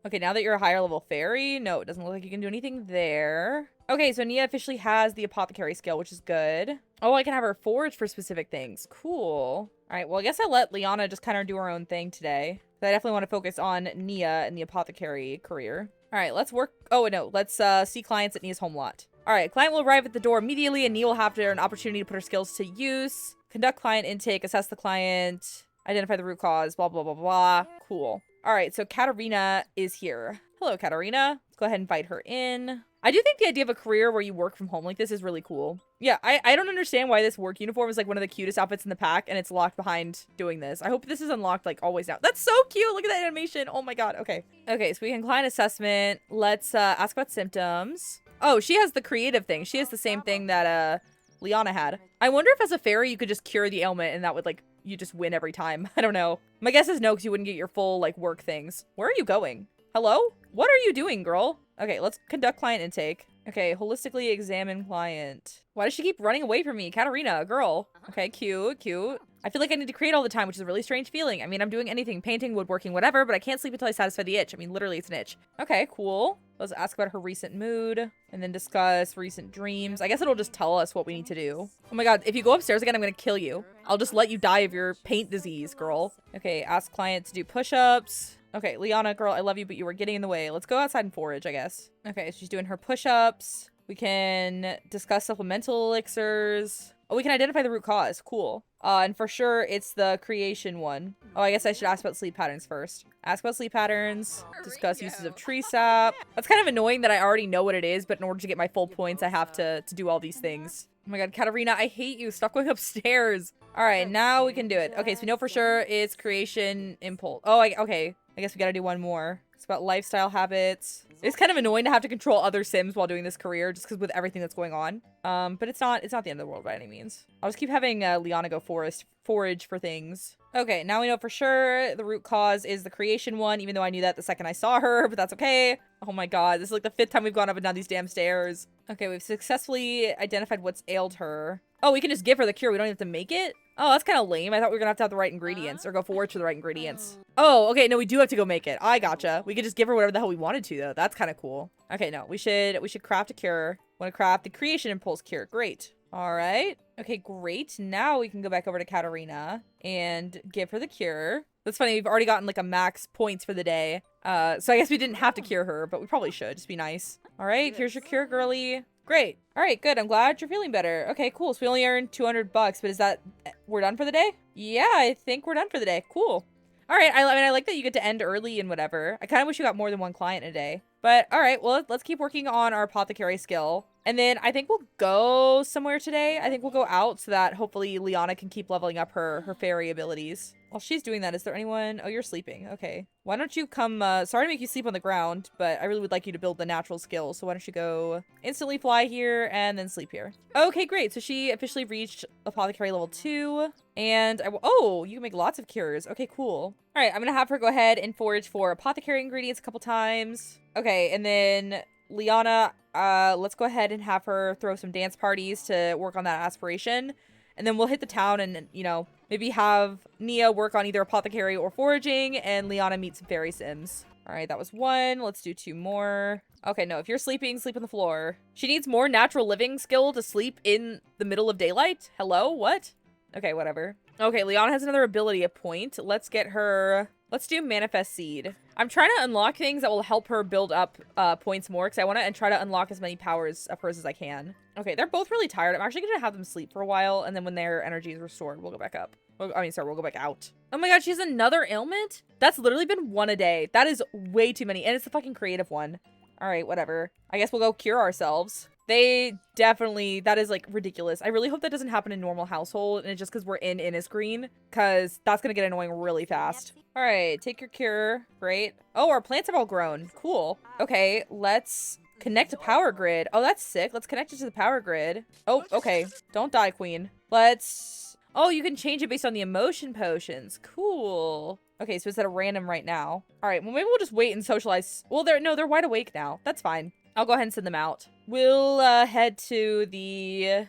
Okay, now that you're a higher level fairy, no, it doesn't look like you can do anything there. Okay, so Nia officially has the apothecary skill, which is good. Oh, I can have her forage for specific things. Cool. All right, well, I guess I'll let Liana just kind of do her own thing today. I definitely want to focus on Nia and the apothecary career. All right, let's work. Oh, no, let's see clients at Nia's home lot. All right, client will arrive at the door immediately and Nia will have an opportunity to put her skills to use. Conduct client intake, assess the client, identify the root cause, blah, blah, blah, blah. Cool. All right, so Katarina is here. Hello, Katarina. Let's go ahead and invite her in. I do think the idea of a career where you work from home like this is really cool. Yeah, I don't understand why this work uniform is like one of the cutest outfits in the pack and it's locked behind doing this. I hope this is unlocked like always now. That's so cute. Look at that animation. Oh my god. Okay. Okay, so we can client assessment. Let's ask about symptoms. Oh, she has the creative thing. She has the same thing that Liana had. I wonder if as a fairy you could just cure the ailment and that would like, you just win every time. I don't know. My guess is no, because you wouldn't get your full like work things. Where are you going? Hello? What are you doing, girl? Okay, let's conduct client intake. Okay, holistically examine client. Why does she keep running away from me? Katarina, girl. Okay, cute, cute. I feel like I need to create all the time, which is a really strange feeling. I mean, I'm doing anything, painting, woodworking, whatever, but I can't sleep until I satisfy the itch. I mean, literally, it's an itch. Okay, cool. Let's ask about her recent mood and then discuss recent dreams. I guess it'll just tell us what we need to do. Oh my god, if you go upstairs again, I'm gonna kill you. I'll just let you die of your paint disease, girl. Okay, ask client to do push-ups. Okay, Liana, girl, I love you, but you were getting in the way. Let's go outside and forage, I guess. Okay, she's doing her push-ups. We can discuss supplemental elixirs. Oh, we can identify the root cause. Cool. And for sure, it's the creation one. Oh, I guess I should ask about sleep patterns first. Ask about sleep patterns. Discuss uses of tree sap. That's kind of annoying that I already know what it is, but in order to get my full points, I have to do all these things. Oh my god, Katarina, I hate you. Stop going upstairs. All right, now we can do it. Okay, so we know for sure it's creation impulse. Oh, okay. I guess we gotta do one more. It's about lifestyle habits. It's kind of annoying to have to control other Sims while doing this career, just because with everything that's going on. But it's not the end of the world by any means. I'll just keep having Liana go forage for things. Okay, now we know for sure the root cause is the creation one, even though I knew that the second I saw her, but that's okay. Oh my god, this is like the 5th time we've gone up and down these damn stairs. Okay, we've successfully identified what's ailed her. Oh, we can just give her the cure. We don't have to make it? Oh, that's kind of lame. I thought we were gonna have to have the right ingredients or go forward to the right ingredients. Oh, okay. No, we do have to go make it. I gotcha. We could just give her whatever the hell we wanted to, though. That's kind of cool. Okay, no, we should craft a cure. Want to craft the creation impulse cure. Great. All right. Okay, great. Now we can go back over to Katarina and give her the cure. That's funny. We've already gotten like a max points for the day. So I guess we didn't have to cure her, but we probably should. Just be nice. All right, here's your cure, girly. Great. All right, good. I'm glad you're feeling better. Okay, cool. So we only earned 200 bucks, but is that we're done for the day? Yeah, I think we're done for the day. Cool. All right. I mean, I like that you get to end early and whatever. I kind of wish you got more than one client a day. But all right, well, let's keep working on our apothecary skill. And then I think we'll go somewhere today. I think we'll go out so that hopefully Liana can keep leveling up her fairy abilities. While she's doing that, is there anyone? Oh, you're sleeping. Okay. Why don't you come, sorry to make you sleep on the ground, but I really would like you to build the natural skills. So why don't you go instantly fly here and then sleep here. Okay, great. So she officially reached apothecary level 2. And oh, you can make lots of cures. Okay, cool. All right, I'm gonna have her go ahead and forage for apothecary ingredients a couple times. Okay, and then Liana, let's go ahead and have her throw some dance parties to work on that aspiration. And then we'll hit the town and, you know, maybe have Nia work on either apothecary or foraging and Liana meet some fairy sims. All right, that was 1. Let's do 2 more. Okay, no, if you're sleeping, sleep on the floor. She needs more natural living skill to sleep in the middle of daylight? Hello? What? Okay, whatever. Okay, Liana has another ability, a point. Let's get her... Let's do Manifest Seed. I'm trying to unlock things that will help her build up points more because I want to try to unlock as many powers of hers as I can. Okay, they're both really tired. I'm actually going to have them sleep for a while, and then when their energy is restored, we'll go back up. We'll go back out. Oh my god, she has another ailment? That's literally been 1 a day. That is way too many, and it's the fucking creative one. All right, whatever. I guess we'll go cure ourselves. They definitely, that is like ridiculous. I really hope that doesn't happen in normal household and it's just because we're in Innisgreen, because that's going to get annoying really fast. All right, take your cure. Great. Oh, our plants have all grown. Cool. Okay, let's connect to power grid. Oh, that's sick. Let's connect it to the power grid. Oh, okay. Don't die, queen. Let's... Oh, you can change it based on the emotion potions. Cool. Okay, so it's at a random right now. All right, well, maybe we'll just wait and socialize. Well, they're wide awake now. That's fine. I'll go ahead and send them out. We'll head to the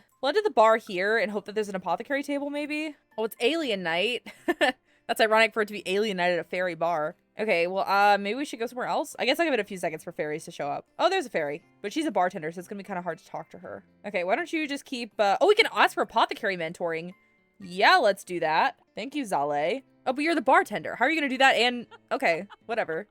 bar here and hope that there's an apothecary table maybe. Oh, it's alien night. That's ironic for it to be alien night at a fairy bar. Okay, well, maybe we should go somewhere else. I guess I'll give it a few seconds for fairies to show up. Oh, there's a fairy, but she's a bartender, so it's gonna be kind of hard to talk to her. Okay, why don't you just keep, oh, we can ask for apothecary mentoring. Yeah, let's do that. Thank you, Zale. Oh, but you're the bartender. How are you gonna do that? And, okay, whatever.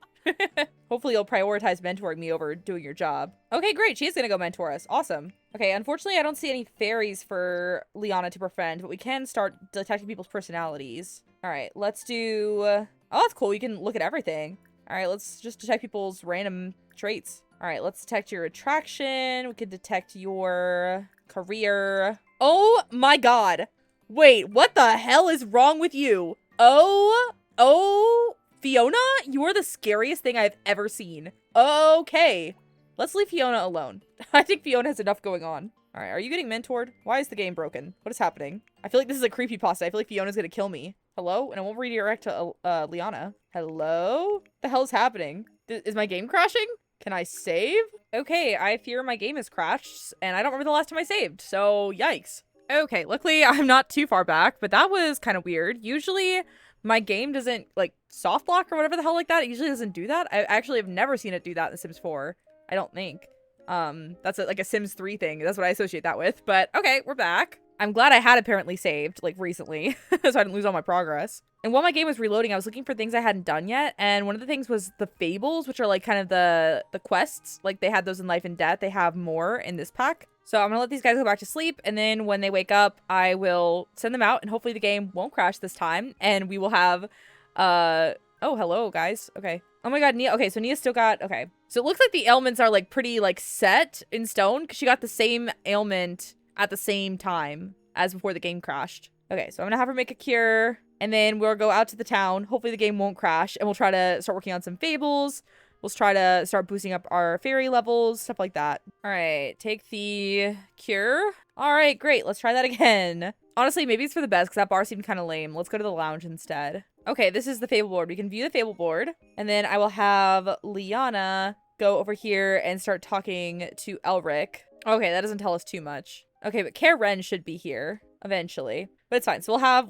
Hopefully you'll prioritize mentoring me over doing your job. Okay, great. She is gonna go mentor us. Awesome. Okay, unfortunately, I don't see any fairies for Liana to befriend, but we can start detecting people's personalities. All right, let's do... oh, that's cool. We can look at everything. All right, let's just detect people's random traits. All right, let's detect your attraction. We can detect your career. Oh my god. Wait, what the hell is wrong with you? Oh, Fiona, you are the scariest thing I've ever seen. Okay, let's leave Fiona alone. I think Fiona has enough going on. All right, are you getting mentored? Why is the game broken? What is happening? I feel like this is a creepypasta. I feel like Fiona's gonna kill me. Hello? And I won't redirect to Liana. Hello? What the hell is happening? Is my game crashing? Can I save? Okay, I fear my game has crashed, and I don't remember the last time I saved, so yikes. Okay, luckily I'm not too far back, but that was kind of weird. Usually my game doesn't, like, soft block or whatever the hell like that. It usually doesn't do that. I actually have never seen it do that in The Sims 4. I don't think. That's like a Sims 3 thing. That's what I associate that with. But okay, we're back. I'm glad I had apparently saved, like, recently, so I didn't lose all my progress. And while my game was reloading, I was looking for things I hadn't done yet, and one of the things was the fables, which are, like, kind of the quests. Like, they had those in Life and Death. They have more in this pack. So I'm gonna let these guys go back to sleep, and then when they wake up, I will send them out, and hopefully the game won't crash this time, and we will have, oh, hello, guys. Okay. Oh my god, Nia. Okay, so Nia still got, okay. So it looks like the ailments are, like, pretty, like, set in stone, because she got the same ailment at the same time as before the game crashed. Okay, so I'm gonna have her make a cure, and then we'll go out to the town. Hopefully the game won't crash, and we'll try to start working on some fables. We'll try to start boosting up our fairy levels, stuff like that. All right, take the cure. All right, great. Let's try that again. Honestly, maybe it's for the best because that bar seemed kind of lame. Let's go to the lounge instead. Okay, this is the fable board. We can view the fable board, and then I will have Liana go over here and start talking to Elric. Okay, that doesn't tell us too much. Okay, but Karen should be here eventually, but it's fine. So we'll have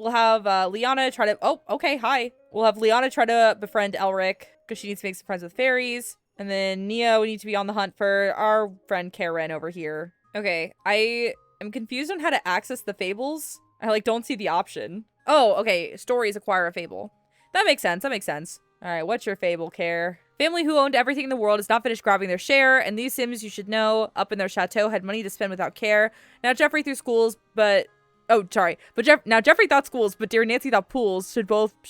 Liana try to. Oh, okay, hi. We'll have Liana try to befriend Elric because she needs to make some friends with fairies, and then Nia, we need to be on the hunt for our friend Karen over here. Okay, I am confused on how to access the fables. I like don't see the option. Oh, okay. Stories acquire a fable. That makes sense. That makes sense. All right, what's your fable, Care? Family who owned everything in the world is not finished grabbing their share, and these Sims, you should know, up in their chateau had money to spend without care. Now Jeffrey through schools, but... Oh, sorry. But now Jeffrey thought schools, but dear Nancy thought pools should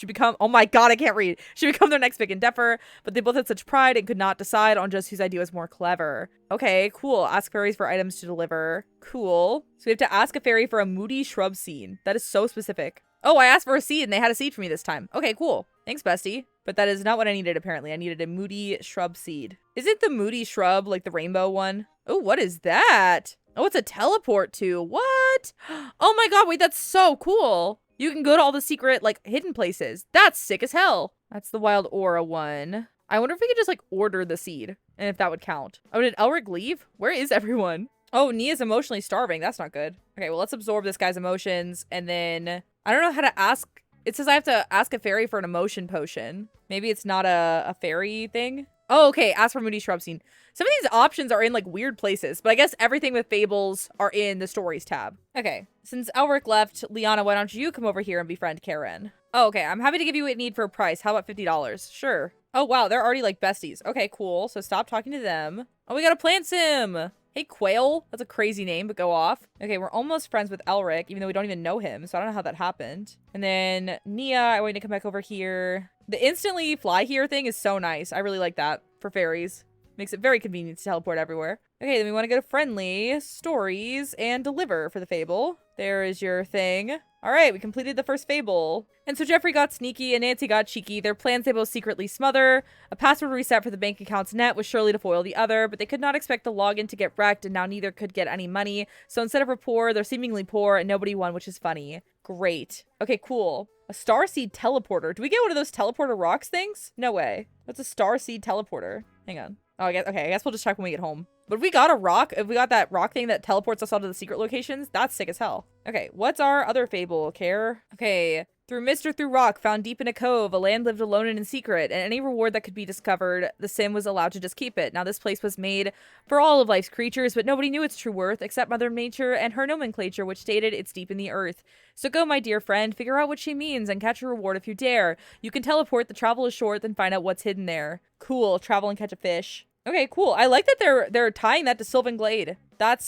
become... Oh my god, I can't read. Should become their next big endeavor, but they both had such pride and could not decide on just whose idea was more clever. Okay, cool. Ask fairies for items to deliver. Cool. So we have to ask a fairy for a moody shrub seed. That is so specific. Oh, I asked for a seed and they had a seed for me this time. Okay, cool. Thanks, bestie. But that is not what I needed, apparently. I needed a moody shrub seed. Is it the moody shrub, like the rainbow one? Oh, what is that? Oh, it's a teleport to. What? Oh my god, wait, that's so cool. You can go to all the secret, like, hidden places. That's sick as hell. That's the wild aura one. I wonder if we could just, like, order the seed and if that would count. Oh, did Elric leave? Where is everyone? Oh, Nia's emotionally starving. That's not good. Okay, well, let's absorb this guy's emotions and then... I don't know how to ask... It says I have to ask a fairy for an emotion potion. Maybe it's not a fairy thing. Oh, okay. Ask for moody shrub seed. Some of these options are in like weird places, but I guess everything with fables are in the stories tab. Okay. Since Elric left, Liana, why don't you come over here and befriend Karen? Oh, okay. I'm happy to give you what you need for a price. How about $50? Sure. Oh, wow. They're already like besties. Okay, cool. So stop talking to them. Oh, we got a plant sim. Hey, Quail. That's a crazy name, but go off. Okay, we're almost friends with Elric, even though we don't even know him, so I don't know how that happened. And then Nia, I want you to come back over here. The instantly fly here thing is so nice. I really like that for fairies. Makes it very convenient to teleport everywhere. Okay, then we want to go to friendly, stories, and deliver for the fable. There is your thing. All right, we completed the first fable. And so Jeffrey got sneaky and Nancy got cheeky. Their plans they both secretly smother. A password reset for the bank account's net was surely to foil the other, but they could not expect the login to get wrecked, and now neither could get any money. So instead of rapport, they're seemingly poor, and nobody won, which is funny. Great. Okay, cool. A starseed teleporter. Do we get one of those teleporter rocks things? No way. What's a starseed teleporter? Hang on. Oh, I guess we'll just check when we get home. But if we got a rock, if we got that rock thing that teleports us onto the secret locations, that's sick as hell. Okay, what's our other fable, Care? Okay, through mist or through rock, found deep in a cove, a land lived alone and in secret, and any reward that could be discovered, the sim was allowed to just keep it. Now this place was made for all of life's creatures, but nobody knew its true worth, except Mother Nature and her nomenclature, which stated it's deep in the earth. So go, my dear friend, figure out what she means, and catch a reward if you dare. You can teleport, the travel is short, then find out what's hidden there. Cool, travel and catch a fish. Okay, cool. I like that they're tying that to Sylvan Glade. That's,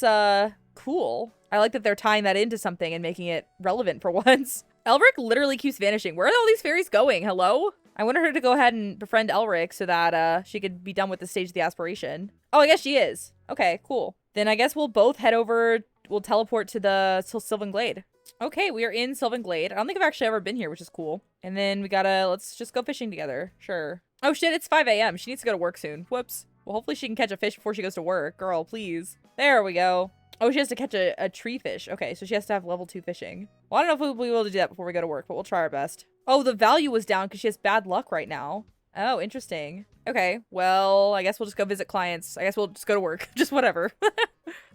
cool. I like that they're tying that into something and making it relevant for once. Elric literally keeps vanishing. Where are all these fairies going? Hello? I wanted her to go ahead and befriend Elric so that, she could be done with the stage of the aspiration. Oh, I guess she is. Okay, cool. Then I guess we'll both head over, we'll teleport to Sylvan Glade. Okay, we are in Sylvan Glade. I don't think I've actually ever been here, which is cool. And then we gotta, let's just go fishing together. Sure. Oh shit, it's 5 a.m. She needs to go to work soon. Whoops. Well, hopefully she can catch a fish before she goes to work. Girl, please. There we go. Oh, she has to catch a tree fish. Okay, so she has to have level 2 fishing. Well, I don't know if we'll be able to do that before we go to work, but we'll try our best. Oh, the value was down because she has bad luck right now. Oh, interesting. Okay, well, I guess we'll just go visit clients. I guess we'll just go to work. Just whatever.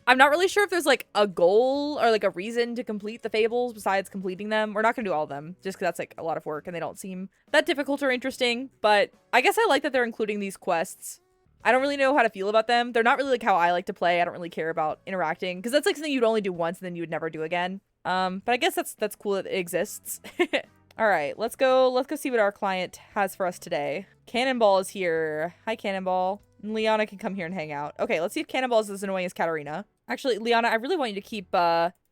I'm not really sure if there's like a goal or like a reason to complete the fables besides completing them. We're not gonna do all of them just because that's like a lot of work and they don't seem that difficult or interesting. But I guess I like that they're including these quests. I don't really know how to feel about them. They're not really like how I like to play. I don't really care about interacting because that's like something you'd only do once and then you would never do again. But I guess that's cool that it exists. All right, let's go see what our client has for us today. Cannonball is here. Hi, Cannonball. Liana can come here and hang out. Okay, let's see if Cannonball is as annoying as Katarina. Actually, Liana, I really want you to keep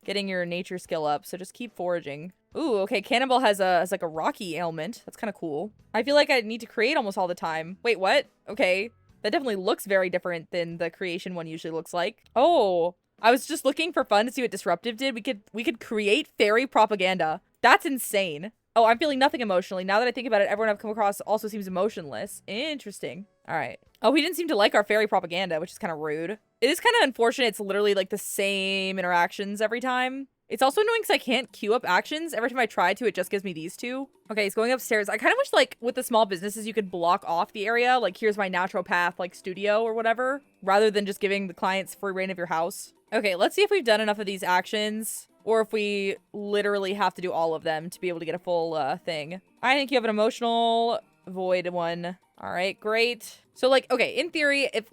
getting your nature skill up, so just keep foraging. Ooh, okay, Cannonball has like a rocky ailment. That's kind of cool. I feel like I need to create almost all the time. Wait, what? Okay, that definitely looks very different than the creation one usually looks like. Oh, I was just looking for fun to see what Disruptive did. We could create fairy propaganda. That's insane. Oh, I'm feeling nothing emotionally. Now that I think about it, everyone I've come across also seems emotionless. Interesting. All right. Oh, he didn't seem to like our fairy propaganda, which is kind of rude. It is kind of unfortunate. It's literally like the same interactions every time. It's also annoying because I can't queue up actions. Every time I try to, it just gives me these two. Okay, he's going upstairs. I kind of wish like with the small businesses, you could block off the area. Like here's my naturopath like studio or whatever, rather than just giving the clients free reign of your house. Okay, let's see if we've done enough of these actions. Or if we literally have to do all of them to be able to get a full thing. I think you have an emotional void one. All right, great. So like, okay, in theory, if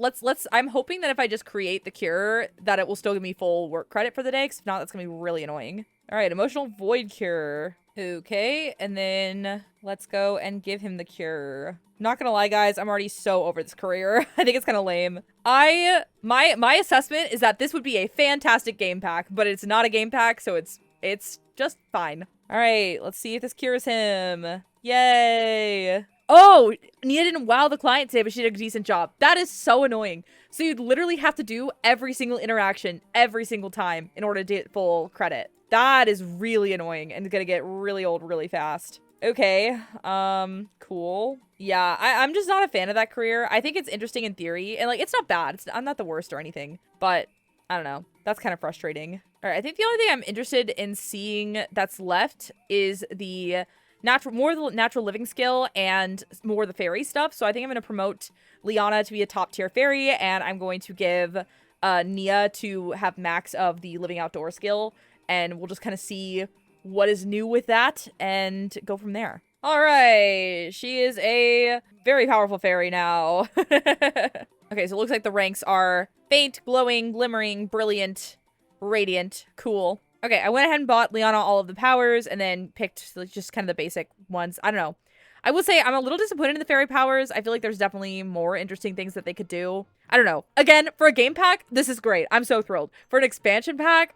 I'm hoping that if I just create the cure, that it will still give me full work credit for the day. Cause if not, that's gonna be really annoying. All right, emotional void cure. Okay, and then let's go and give him the cure. Not gonna lie, guys, I'm already so over this career. I think it's kind of lame. My assessment is that this would be a fantastic game pack, but it's not a game pack, so it's just fine. All right, let's see if this cures him. Yay. Oh, Nia didn't wow the client today, but she did a decent job. That is so annoying. So you'd literally have to do every single interaction every single time in order to get full credit. That is really annoying and gonna get really old really fast. Okay, cool. Yeah, I'm just not a fan of that career. I think it's interesting in theory, and like, it's not bad. I'm not the worst or anything, but I don't know. That's kind of frustrating. All right, I think the only thing I'm interested in seeing that's left is the more the natural living skill and more the fairy stuff. So I think I'm going to promote Liana to be a top tier fairy, and I'm going to give Nia to have max of the living outdoor skill, and we'll just kind of see what is new with that and go from there. All right, she is a very powerful fairy now. Okay, so it looks like the ranks are faint, glowing, glimmering, brilliant, radiant, cool. Okay, I went ahead and bought Liana all of the powers and then picked like, just kind of the basic ones. I don't know. I will say I'm a little disappointed in the fairy powers. I feel like there's definitely more interesting things that they could do. I don't know. Again, for a game pack, this is great. I'm so thrilled. For an expansion pack,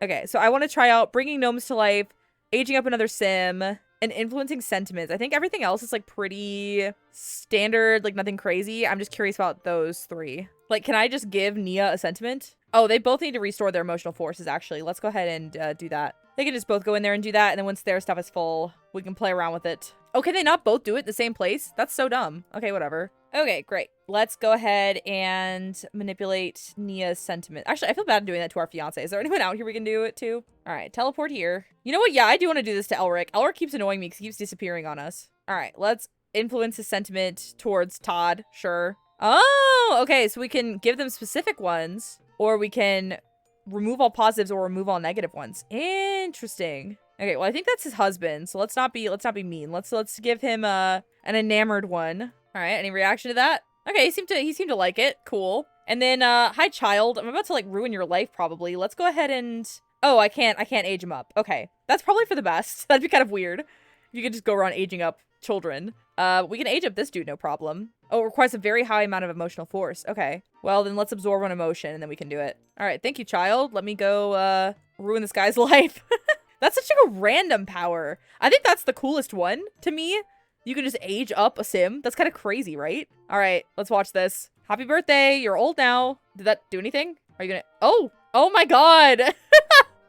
Okay, so I want to try out bringing gnomes to life, aging up another sim, and influencing sentiments. I think everything else is like pretty standard, like nothing crazy. I'm just curious about those three. Like, can I just give Nia a sentiment? Oh, they both need to restore their emotional forces, actually. Let's go ahead and do that. They can just both go in there and do that, and then once their stuff is full, we can play around with it. Oh, can they not both do it in the same place? That's so dumb. Okay, whatever. Okay, great. Let's go ahead and manipulate Nia's sentiment. Actually, I feel bad doing that to our fiance. Is there anyone out here we can do it to? All right, teleport here. You know what? Yeah, I do want to do this to Elric. Elric keeps annoying me because he keeps disappearing on us. All right, let's influence his sentiment towards Todd. Sure. Oh, okay. So we can give them specific ones, or we can remove all positives or remove all negative ones. Interesting. Okay, well, I think that's his husband, so let's not be mean. Let's give him an enamored one. All right, any reaction to that? Okay, he seemed to like it. Cool. And then hi child, I'm about to like ruin your life probably. Let's go ahead and oh, I can't age him up. Okay. That's probably for the best. That'd be kind of weird. You could just go around aging up children. We can age up this dude, no problem. Oh, it requires a very high amount of emotional force. Okay. Well, then let's absorb one emotion and then we can do it. All right, thank you, child. Let me go ruin this guy's life. That's such like a random power. I think that's the coolest one to me. You can just age up a sim. That's kind of crazy, right? All right, let's watch this. Happy birthday. You're old now. Did that do anything? Are you gonna... Oh my god.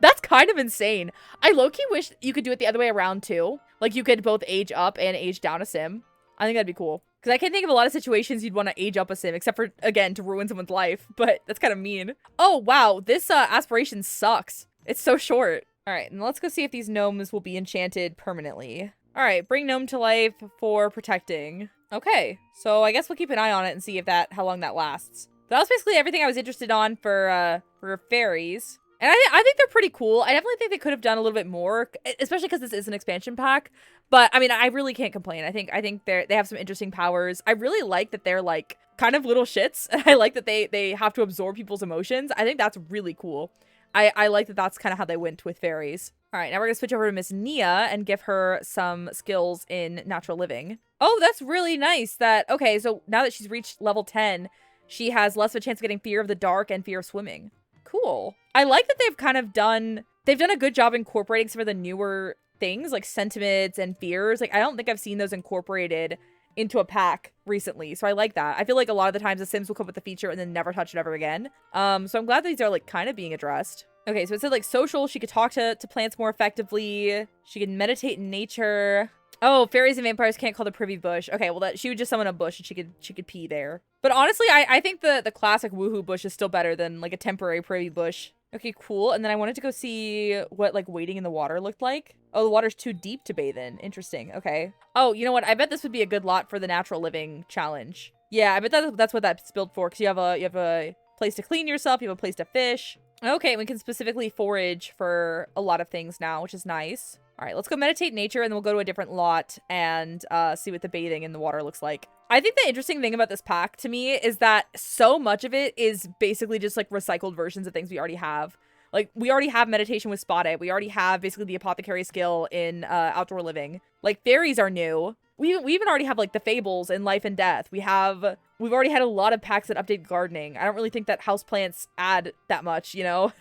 That's kind of insane. I low-key wish you could do it the other way around too. Like you could both age up and age down a sim. I think that'd be cool. Because I can't think of a lot of situations you'd want to age up a sim, except for, again, to ruin someone's life. But that's kind of mean. Oh, wow. This aspiration sucks. It's so short. All right, and let's go see if these gnomes will be enchanted permanently. All right, bring gnome to life for protecting. Okay, so I guess we'll keep an eye on it and see if how long that lasts. That was basically everything I was interested on for fairies. And I think they're pretty cool. I definitely think they could have done a little bit more, especially because this is an expansion pack. But I mean, I really can't complain. I think they have some interesting powers. I really like that they're like kind of little shits. And I like that they have to absorb people's emotions. I think that's really cool. I like that that's kind of how they went with fairies. All right, now we're going to switch over to Miss Nia and give her some skills in natural living. Oh, that's really nice that, okay, so now that she's reached level 10, she has less of a chance of getting fear of the dark and fear of swimming. Cool. I like that they've kind of done a good job incorporating some of the newer things like sentiments and fears. Like, I don't think I've seen those incorporated into a pack recently. So I like that. I feel like a lot of the times the Sims will come up with the feature and then never touch it ever again. So I'm glad these are like kind of being addressed. Okay, so it said like social, she could talk to plants more effectively. She could meditate in nature. Oh, fairies and vampires can't call the privy bush. Okay, well she would just summon a bush and she could pee there. But honestly, I think the classic woohoo bush is still better than like a temporary privy bush. Okay, cool. And then I wanted to go see what like wading in the water looked like. Oh, the water's too deep to bathe in. Interesting. Okay. Oh, you know what? I bet this would be a good lot for the natural living challenge. Yeah, I bet that's what that's built for, because you have a place to clean yourself, you have a place to fish. Okay, we can specifically forage for a lot of things now, which is nice. All right, let's go meditate nature, and then we'll go to a different lot and see what the bathing in the water looks like. I think the interesting thing about this pack to me is that so much of it is basically just like recycled versions of things we already have. Like, we already have meditation with Spotted. We already have basically the apothecary skill in outdoor living. Like, fairies are new. We even already have like the fables in life and death. We've already had a lot of packs that update gardening. I don't really think that houseplants add that much, you know?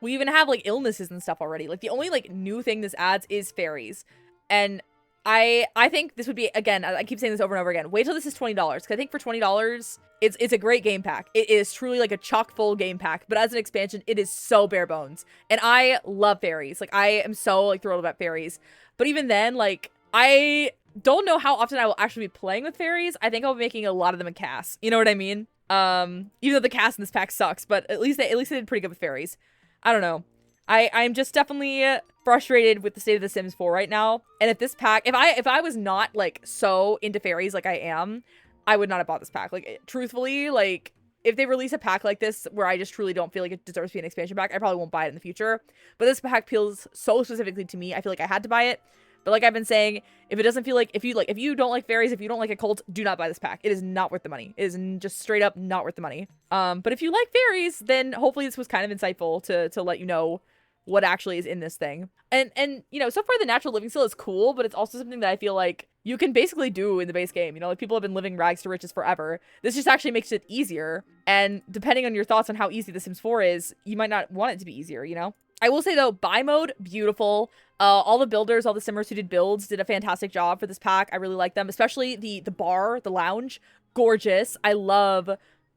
We even have like illnesses and stuff already. Like, the only like new thing this adds is fairies. And I think this would be, again, I keep saying this over and over again, wait till this is $20, because I think for $20 it's a great game pack. It is truly like a chock full game pack, but as an expansion it is so bare bones. And I love fairies. Like, I am so like thrilled about fairies. But even then, like, I don't know how often I will actually be playing with fairies. I think I'll be making a lot of them in CAS. You know what I mean? Even though the CAS in this pack sucks, but at least they did pretty good with fairies. I don't know. I'm just definitely frustrated with the state of The Sims 4 right now. And if this pack, if I was not like so into fairies like I am, I would not have bought this pack. Like, truthfully, like, if they release a pack like this where I just truly don't feel like it deserves to be an expansion pack, I probably won't buy it in the future. But this pack appeals so specifically to me, I feel like I had to buy it. But like I've been saying, if it doesn't feel like, if you don't like fairies, if you don't like a cult, do not buy this pack. It is not worth the money. It is just straight up not worth the money. But if you like fairies, then hopefully this was kind of insightful to let you know what actually is in this thing. And you know, so far the natural living skill is cool, but it's also something that I feel like you can basically do in the base game. You know, like, people have been living rags to riches forever. This just actually makes it easier. And depending on your thoughts on how easy The Sims 4 is, you might not want it to be easier, you know? I will say though, buy mode, beautiful. All the builders, all the simmers who did builds did a fantastic job for this pack. I really like them, especially the bar, the lounge, gorgeous. I love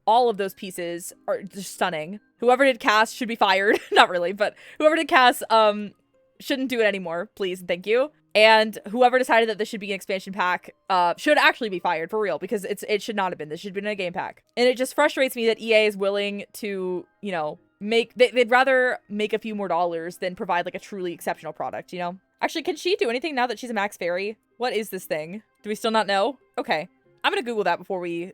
all of those pieces, are just stunning. Whoever did CAS should be fired. Not really, but whoever did CAS shouldn't do it anymore, please and thank you. And whoever decided that this should be an expansion pack should actually be fired, for real, because it should not have been. This should have been a game pack. And it just frustrates me that EA is willing to, you know, they'd rather make a few more dollars than provide like a truly exceptional product, you know? Actually, can she do anything now that she's a max fairy? What is this thing? Do we still not know? Okay. I'm gonna Google that before I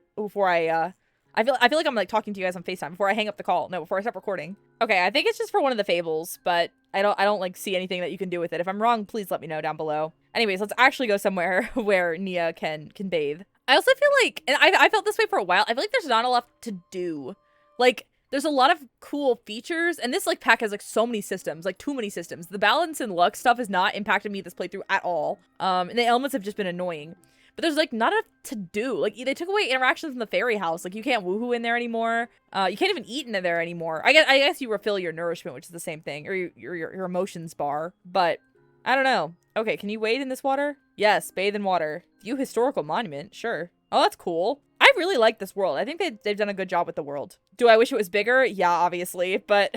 feel like I'm like talking to you guys on FaceTime before I hang up the call. No, before I stop recording. Okay, I think it's just for one of the fables, but I don't like see anything that you can do with it. If I'm wrong, please let me know down below. Anyways, let's actually go somewhere where Nia can bathe. I also feel like, and I felt this way for a while, I feel like there's not enough to do. Like, there's a lot of cool features, and this like pack has like so many systems, like too many systems. The balance and luck stuff has not impacted me this playthrough at all. And the elements have just been annoying. But there's like not enough to do. Like, they took away interactions in the fairy house. Like, you can't woohoo in there anymore. You can't even eat in there anymore. I guess you refill your nourishment, which is the same thing, or your emotions bar. But I don't know. Okay, can you wade in this water? Yes, bathe in water. View historical monument. Sure. Oh, that's cool. I really like this world. I think they've done a good job with the world. Do I wish it was bigger? Yeah, obviously. But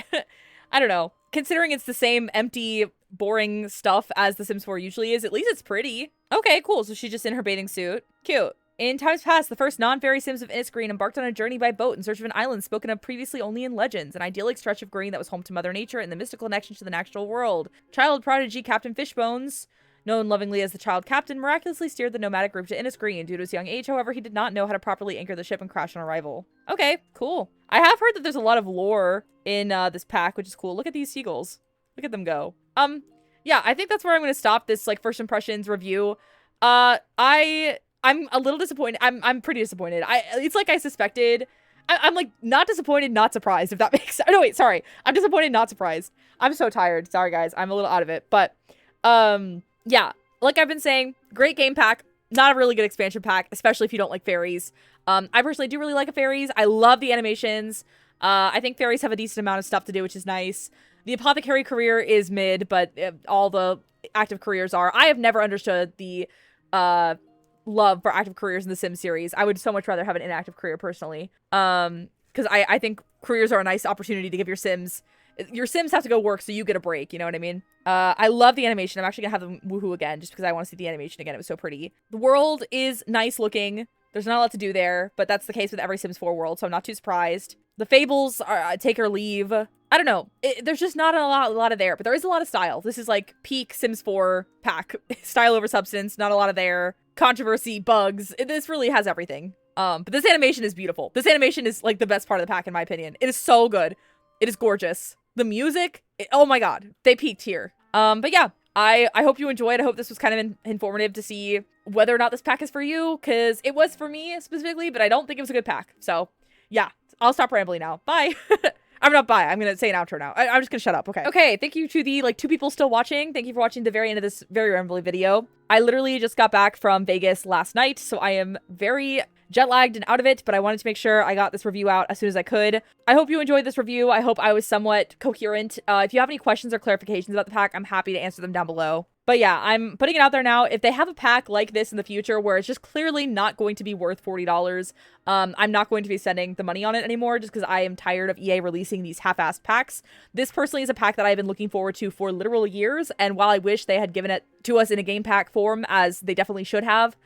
I don't know. Considering it's the same empty, boring stuff as The Sims 4 usually is, at least it's pretty. Okay, cool. So she's just in her bathing suit. Cute. In times past, the first non-fairy Sims of Innisgreen embarked on a journey by boat in search of an island spoken of previously only in legends, an idyllic stretch of green that was home to Mother Nature and the mystical connection to the natural world. Child prodigy Captain Fishbones, known lovingly as the Child Captain, miraculously steered the nomadic group to Innisgreen. Due to his young age, however, he did not know how to properly anchor the ship and crash on arrival. Okay, cool. I have heard that there's a lot of lore in this pack, which is cool. Look at these seagulls. Look at them go. Yeah, I think that's where I'm going to stop this, like, first impressions review. I'm a little disappointed. I'm pretty disappointed. It's like I suspected. I'm like not disappointed, not surprised, if that makes sense. No, wait, sorry. I'm disappointed, not surprised. I'm so tired. Sorry, guys. I'm a little out of it. But, yeah, like I've been saying, great game pack. Not a really good expansion pack, especially if you don't like fairies. I personally do really like fairies. I love the animations. I think fairies have a decent amount of stuff to do, which is nice. The apothecary career is mid, but all the active careers are. I have never understood the love for active careers in the Sims series. I would so much rather have an inactive career personally. Because I think careers are a nice opportunity to give your Sims have to go work so you get a break, you know what I mean? I love the animation. I'm actually gonna have them woohoo again just because I want to see the animation again. It was so pretty. The world is nice looking. There's not a lot to do there, but that's the case with every Sims 4 world, so I'm not too surprised. The fables are take or leave. I don't know. There's just not a lot of there, but there is a lot of style. This is like peak Sims 4 pack. Style over substance, not a lot of there. Controversy, bugs. This really has everything. But this animation is beautiful. This animation is like the best part of the pack in my opinion. It is so good. It is gorgeous. The music, oh my god, they peaked here. But yeah, I hope you enjoyed. I hope this was kind of informative to see whether or not this pack is for you, because it was for me specifically, but I don't think it was a good pack. So yeah, I'll stop rambling now. Bye. I'm not bye. I'm going to say an outro now. I'm just going to shut up. Okay. Okay. Thank you to the 2 people still watching. Thank you for watching the very end of this very rambly video. I literally just got back from Vegas last night, so I am very jet lagged and out of it, but I wanted to make sure I got this review out as soon as I could. I hope you enjoyed this review. I hope I was somewhat coherent. If you have any questions or clarifications about the pack, I'm happy to answer them down below. But yeah, I'm putting it out there now. If they have a pack like this in the future where it's just clearly not going to be worth $40, I'm not going to be spending the money on it anymore just because I am tired of EA releasing these half-assed packs. This personally is a pack that I've been looking forward to for literal years, and while I wish they had given it to us in a game pack form, as they definitely should have,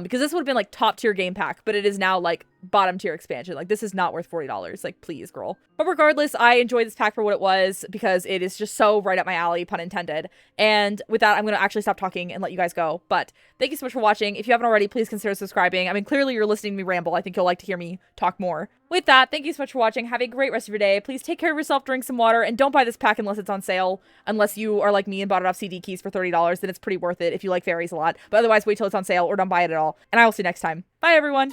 because this would have been like top tier game pack, but it is now like bottom tier expansion. Like this is not worth $40. Like please, girl. But regardless, I enjoyed this pack for what it was because it is just so right up my alley, pun intended. And with that, I'm going to actually stop talking and let you guys go. But thank you so much for watching. If you haven't already, please consider subscribing. I mean, clearly you're listening to me ramble. I think you'll like to hear me talk more. With that, thank you so much for watching. Have a great rest of your day. Please take care of yourself, drink some water, and don't buy this pack unless it's on sale. Unless you are like me and bought it off CD Keys for $30, then it's pretty worth it if you like fairies a lot. But otherwise, wait till it's on sale or don't buy it at all. And I will see you next time. Bye, everyone.